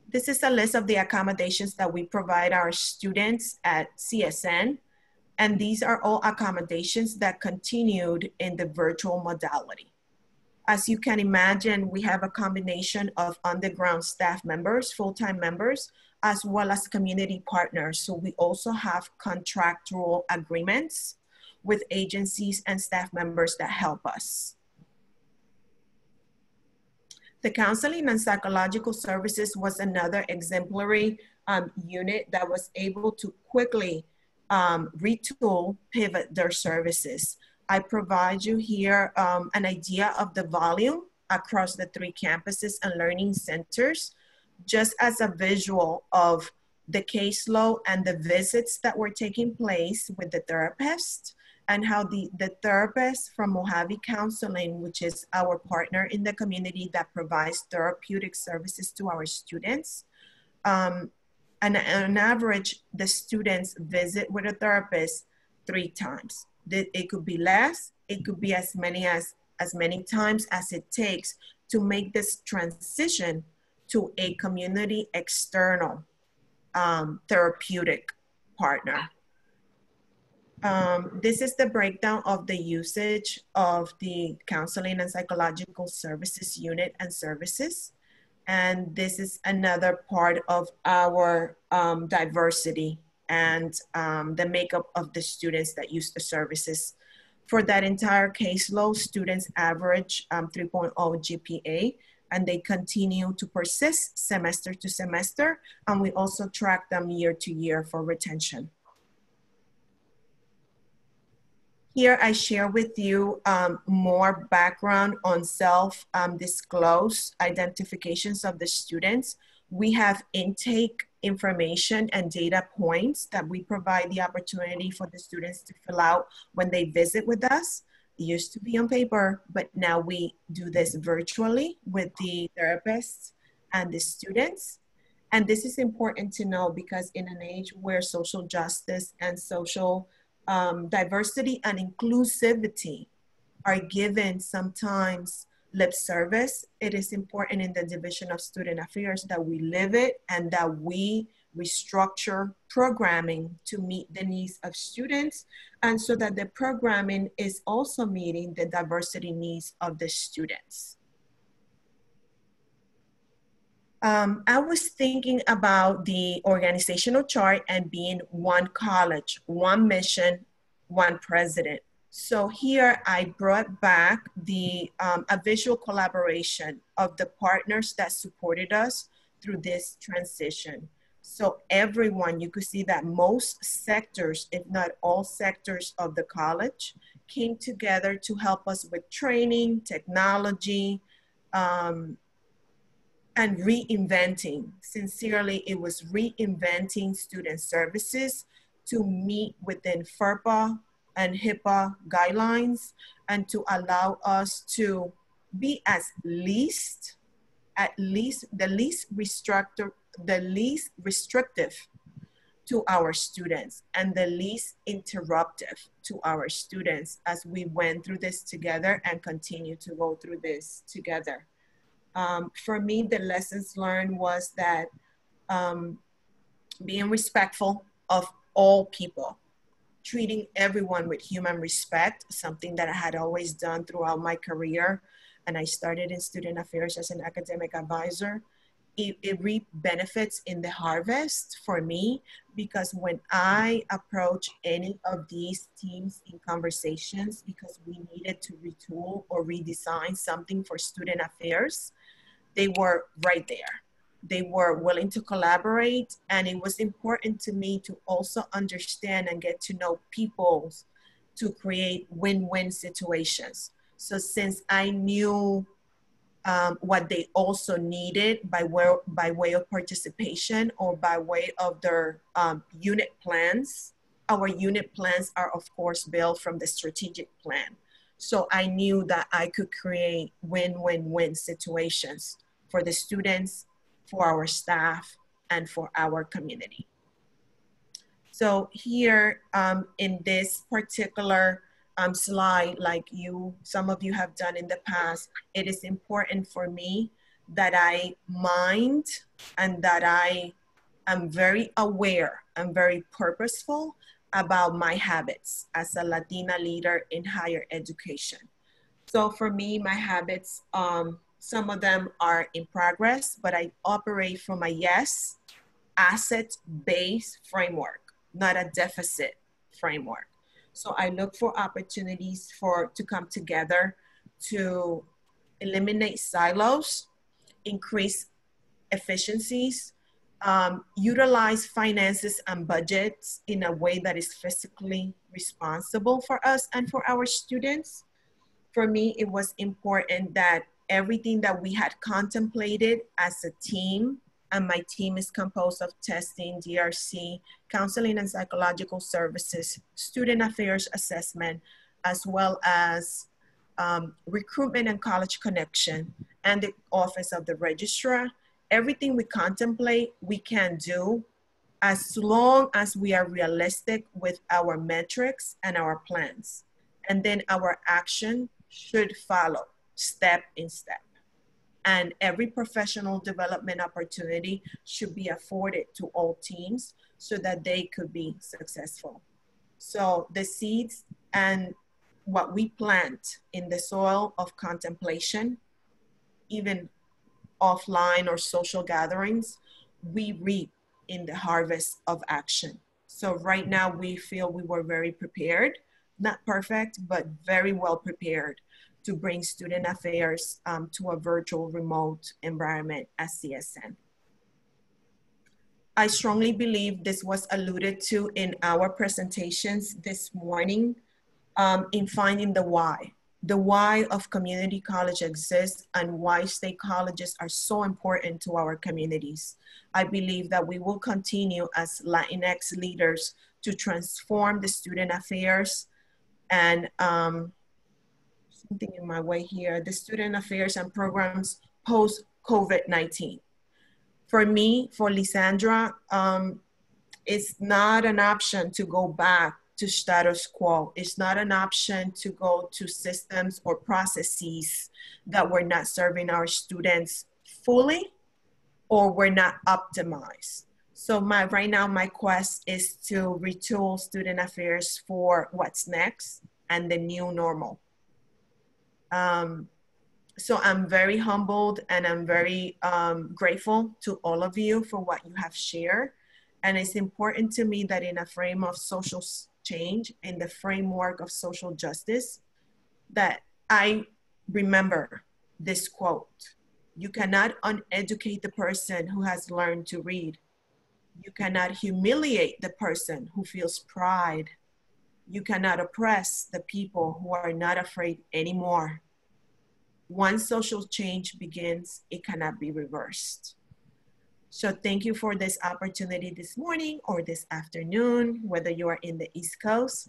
This is a list of the accommodations that we provide our students at CSN, and these are all accommodations that continued in the virtual modality. As you can imagine, we have a combination of underground staff members, full-time members, as well as community partners. So we also have contractual agreements with agencies and staff members that help us. The counseling and psychological services was another exemplary unit that was able to quickly retool, pivot their services. I provide you here an idea of the volume across the 3 campuses and learning centers, just as a visual of the caseload and the visits that were taking place with the therapist, and how the therapist from Mojave Counseling, which is our partner in the community that provides therapeutic services to our students, and on average, the students visit with a therapist 3 times. It could be less, it could be as many times as it takes to make this transition to a community external therapeutic partner. This is the breakdown of the usage of the counseling and psychological services unit and services. And this is another part of our diversity and the makeup of the students that use the services. For that entire caseload, students average 3.0 GPA, and they continue to persist semester to semester. And we also track them year to year for retention. Here I share with you more background on self-disclosed identifications of the students. We have intake information and data points that we provide the opportunity for the students to fill out when they visit with us. used to be on paper, but now we do this virtually with the therapists and the students. And this is important to know because in an age where social justice and social diversity and inclusivity are given sometimes lip service, it is important in the Division of Student Affairs that we live it and that we restructure programming to meet the needs of students, and so that the programming is also meeting the diversity needs of the students. I was thinking about the organizational chart and being one college, one mission, one president. So here I brought back a visual collaboration of the partners that supported us through this transition. So everyone, you could see that most sectors, if not all sectors of the college, came together to help us with training, technology, and reinventing. Sincerely, it was reinventing student services to meet within FERPA and HIPAA guidelines and to allow us to be the least restrictive to our students and the least interruptive to our students as we went through this together and continue to go through this together. For me, the lessons learned was that being respectful of all people, treating everyone with human respect, something that I had always done throughout my career. And I started in student affairs as an academic advisor. It reaped benefits in the harvest for me, because when I approach any of these teams in conversations, because we needed to retool or redesign something for student affairs, they were right there. They were willing to collaborate, and it was important to me to also understand and get to know people to create win-win situations. So since I knew what they also needed by way of participation or by way of their unit plans, our unit plans are of course built from the strategic plan. So I knew that I could create win-win-win situations for the students, for our staff, and for our community. So here in this particular slide, like some of you have done in the past, it is important for me that I mind and that I am very aware and very purposeful about my habits as a Latina leader in higher education. So for me, my habits, some of them are in progress, but I operate from a yes, asset-based framework, not a deficit framework. So I look for opportunities to come together to eliminate silos, increase efficiencies, utilize finances and budgets in a way that is fiscally responsible for us and for our students. For me, it was important that everything that we had contemplated as a team, and my team is composed of testing, DRC, counseling and psychological services, student affairs assessment, as well as recruitment and college connection, and the office of the registrar. Everything we contemplate, we can do as long as we are realistic with our metrics and our plans. And then our action should follow step in step. And every professional development opportunity should be afforded to all teams so that they could be successful. So the seeds and what we plant in the soil of contemplation, even offline or social gatherings, we reap in the harvest of action. So right now we feel we were very prepared, not perfect, but very well prepared to bring student affairs to a virtual remote environment at CSN. I strongly believe this was alluded to in our presentations this morning in finding the why of community college exists and why state colleges are so important to our communities. I believe that we will continue as Latinx leaders to transform the student affairs and something in my way here, the student affairs and programs post-COVID-19. For me, for Lisandra, it's not an option to go back to status quo. It's not an option to go to systems or processes that were not serving our students fully or were not optimized. So right now, my quest is to retool student affairs for what's next and the new normal. So I'm very humbled and I'm very grateful to all of you for what you have shared. And it's important to me that in a frame of social change, in the framework of social justice, that I remember this quote: you cannot uneducate the person who has learned to read. You cannot humiliate the person who feels pride. You cannot oppress the people who are not afraid anymore. Once social change begins, it cannot be reversed. So thank you for this opportunity this morning or this afternoon, whether you are in the East Coast.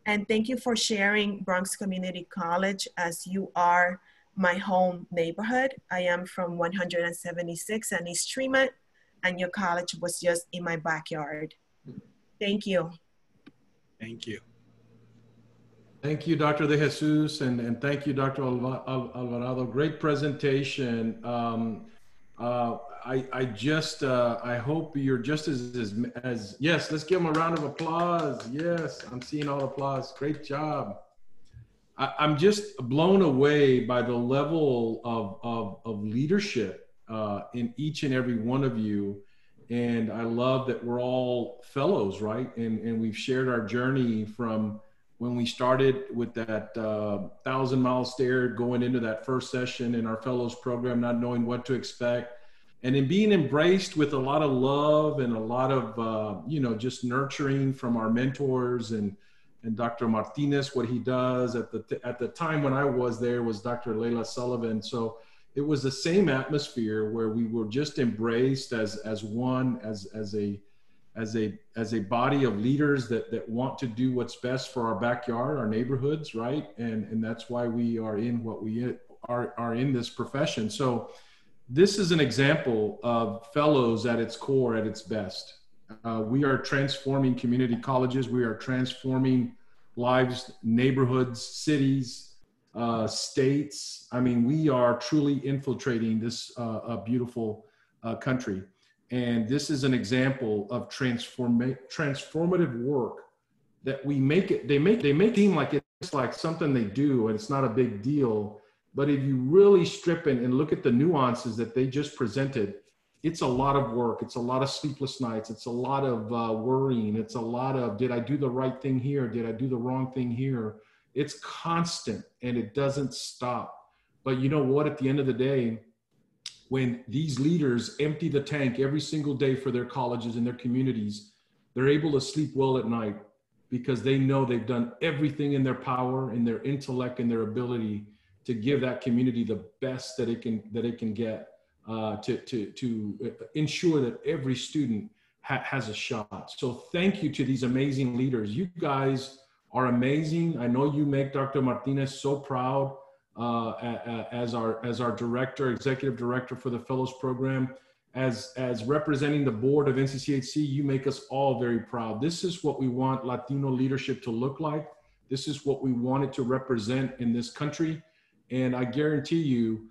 And thank you for sharing Bronx Community College, as you are my home neighborhood. I am from 176 and East Tremont, and your college was just in my backyard. Thank you. Thank you. Thank you, Dr. De Jesus, and thank you, Dr. Alvarado. Great presentation. I hope you're just as, yes, let's give them a round of applause. Yes, I'm seeing all applause. Great job. I'm just blown away by the level of leadership in each and every one of you. And I love that we're all fellows, right? And we've shared our journey from when we started with that 1,000-mile stare going into that first session in our fellows program, not knowing what to expect, and in being embraced with a lot of love and a lot of, just nurturing from our mentors and Dr. Martinez, what he does at the time when I was there was Dr. Layla Sullivan. So it was the same atmosphere where we were just embraced as one, as a body of leaders that want to do what's best for our backyard, our neighborhoods, right? And that's why we are in what we are in this profession. So this is an example of fellows at its core, at its best. We are transforming community colleges. We are transforming lives, neighborhoods, cities, states. I mean, we are truly infiltrating this beautiful country. And this is an example of transformative work that we make it, they make it seem like it's like something they do and it's not a big deal. But if you really strip it and look at the nuances that they just presented, it's a lot of work. It's a lot of sleepless nights. It's a lot of worrying. It's a lot of, did I do the right thing here? Did I do the wrong thing here? It's constant and it doesn't stop. But you know what, at the end of the day, when these leaders empty the tank every single day for their colleges and their communities, they're able to sleep well at night because they know they've done everything in their power, in their intellect, and their ability to give that community the best that it can get to ensure that every student has a shot. So thank you to these amazing leaders. You guys are amazing. I know you make Dr. Martinez so proud as our director, executive director for the Fellows Program. As representing the board of NCCHC, you make us all very proud. This is what we want Latino leadership to look like. This is what we want it to represent in this country. And I guarantee you,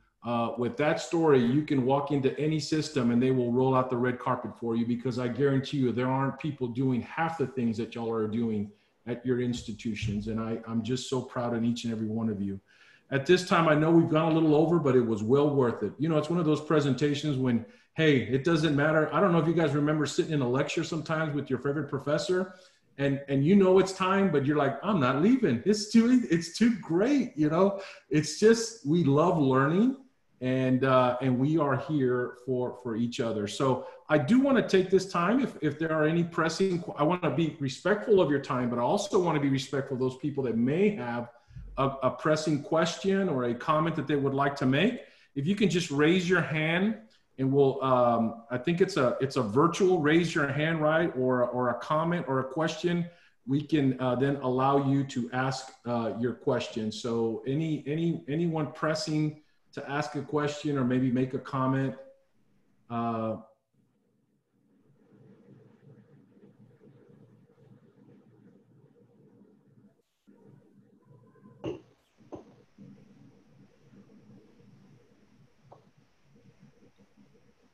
with that story, you can walk into any system and they will roll out the red carpet for you, because I guarantee you there aren't people doing half the things that y'all are doing at your institutions. And I'm just so proud of each and every one of you. At this time, I know we've gone a little over, but it was well worth it. You know, it's one of those presentations when, hey, it doesn't matter. I don't know if you guys remember sitting in a lecture sometimes with your favorite professor and you know it's time, but you're like, I'm not leaving. It's too great. You know, it's just, we love learning and we are here for each other. So I do want to take this time, if there are any pressing, I want to be respectful of your time, but I also want to be respectful of those people that may have a pressing question or a comment that they would like to make. If you can just raise your hand, and we'll, I think it's a virtual raise your hand, right? Or a comment or a question. we can then allow you to ask your question. So anyone pressing to ask a question or maybe make a comment,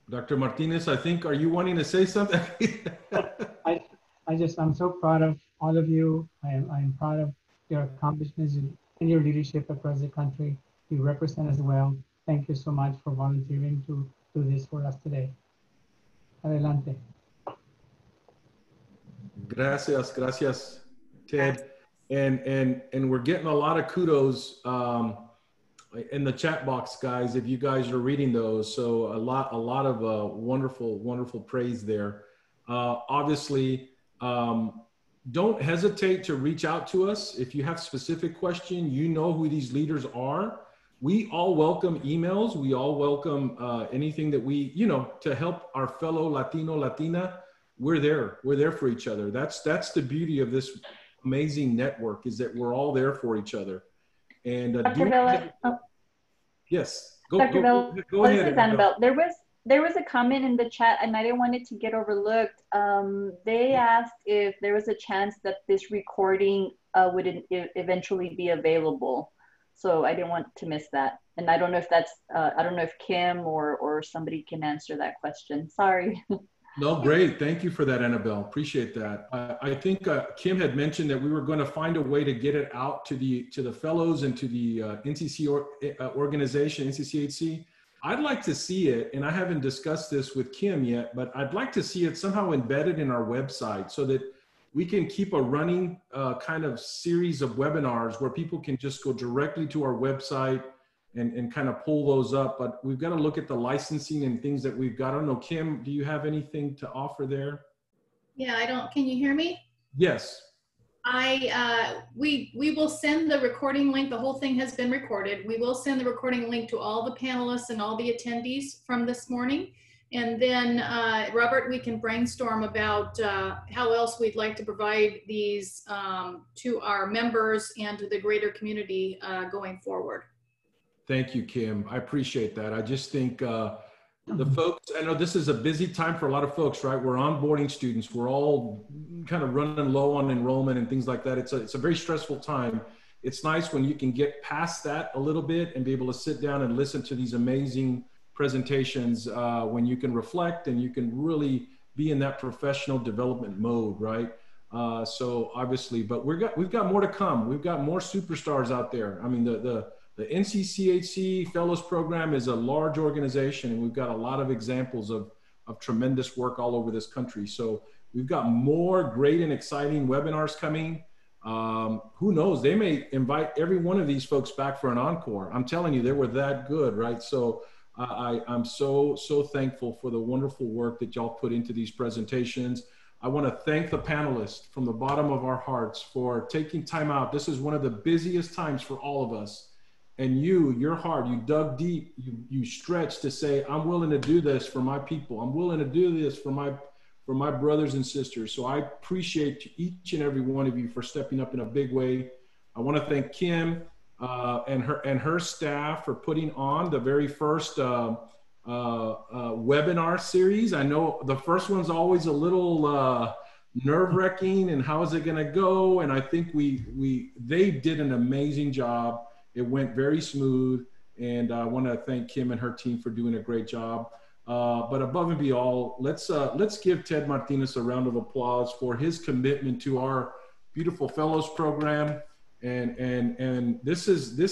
Dr. Martinez, I think, are you wanting to say something? I'm so proud of all of you. I'm proud of your accomplishments and your leadership across the country. You represent us well. Thank you so much for volunteering to do this for us today. Adelante. Gracias, gracias, Ted. And we're getting a lot of kudos in the chat box, guys, if you guys are reading those. So a lot of wonderful praise there. Obviously, don't hesitate to reach out to us. If you have specific question, you know who these leaders are. We all welcome emails. We all welcome anything that we, to help our fellow Latino, Latina. We're there for each other. That's the beauty of this amazing network, is that we're all there for each other. And Dr. Vela, yes, Dr. Vela, go ahead. This is Annabelle. There was a comment in the chat, and I didn't want it to get overlooked. They asked if there was a chance that this recording would eventually be available. So I didn't want to miss that. And I don't know if that's, I don't know if Kim or somebody can answer that question. Sorry. No, great. Thank you for that, Annabelle. Appreciate that. I think Kim had mentioned that we were going to find a way to get it out to the fellows and to the NCC organization, NCCHC. I'd like to see it, and I haven't discussed this with Kim yet, but I'd like to see it somehow embedded in our website so that we can keep a running kind of series of webinars where people can just go directly to our website and kind of pull those up. But we've got to look at the licensing and things that we've got. I don't know, Kim, do you have anything to offer there? Yeah, can you hear me? Yes. We will send the recording link. The whole thing has been recorded. We will send the recording link to all the panelists and all the attendees from this morning. And then, Robert, we can brainstorm about how else we'd like to provide these to our members and to the greater community going forward. Thank you, Kim. I appreciate that. I just think the folks, I know this is a busy time for a lot of folks, right? We're onboarding students. We're all kind of running low on enrollment and things like that. It's a very stressful time. It's nice when you can get past that a little bit and be able to sit down and listen to these amazing presentations when you can reflect and you can really be in that professional development mode, right? So obviously, but we've got more to come. We've got more superstars out there. I mean, the NCCHC Fellows Program is a large organization, and we've got a lot of examples of tremendous work all over this country. So we've got more great and exciting webinars coming. Who knows? They may invite every one of these folks back for an encore. I'm telling you, they were that good, right? So I'm so thankful for the wonderful work that y'all put into these presentations. I want to thank the panelists from the bottom of our hearts for taking time out. This is one of the busiest times for all of us. And your heart, you dug deep, you stretched to say, I'm willing to do this for my people. I'm willing to do this for my brothers and sisters. So I appreciate each and every one of you for stepping up in a big way. I want to thank Kim and her staff for putting on the very first webinar series. I know the first one's always a little nerve-wracking, and how is it going to go? And I think they did an amazing job. It went very smooth, and I want to thank Kim and her team for doing a great job. But above and beyond, let's give Ted Martinez a round of applause for his commitment to our beautiful fellows program. And this is the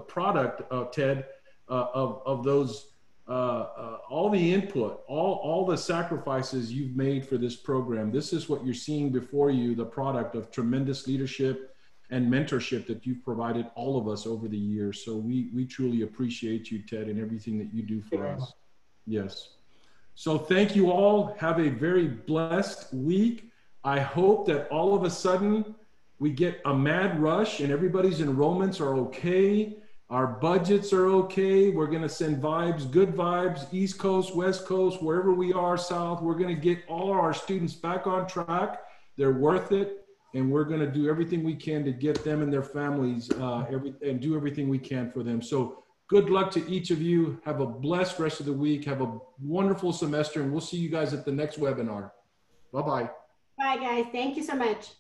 product, Ted, of those all the input, all the sacrifices you've made for this program. This is what you're seeing before you, the product of tremendous leadership and mentorship that you've provided all of us over the years. So we truly appreciate you, Ted, and everything that you do for us. Yes. So thank you all. Have a very blessed week. I hope that all of a sudden we get a mad rush and everybody's enrollments are okay Our budgets are okay. We're going to send vibes, good vibes, East Coast, West Coast, wherever we are, South. We're going to get all our students back on track. They're worth it. And we're going to do everything we can to get them and their families and do everything we can for them. So good luck to each of you. Have a blessed rest of the week. Have a wonderful semester. And we'll see you guys at the next webinar. Bye-bye. Bye, guys. Thank you so much.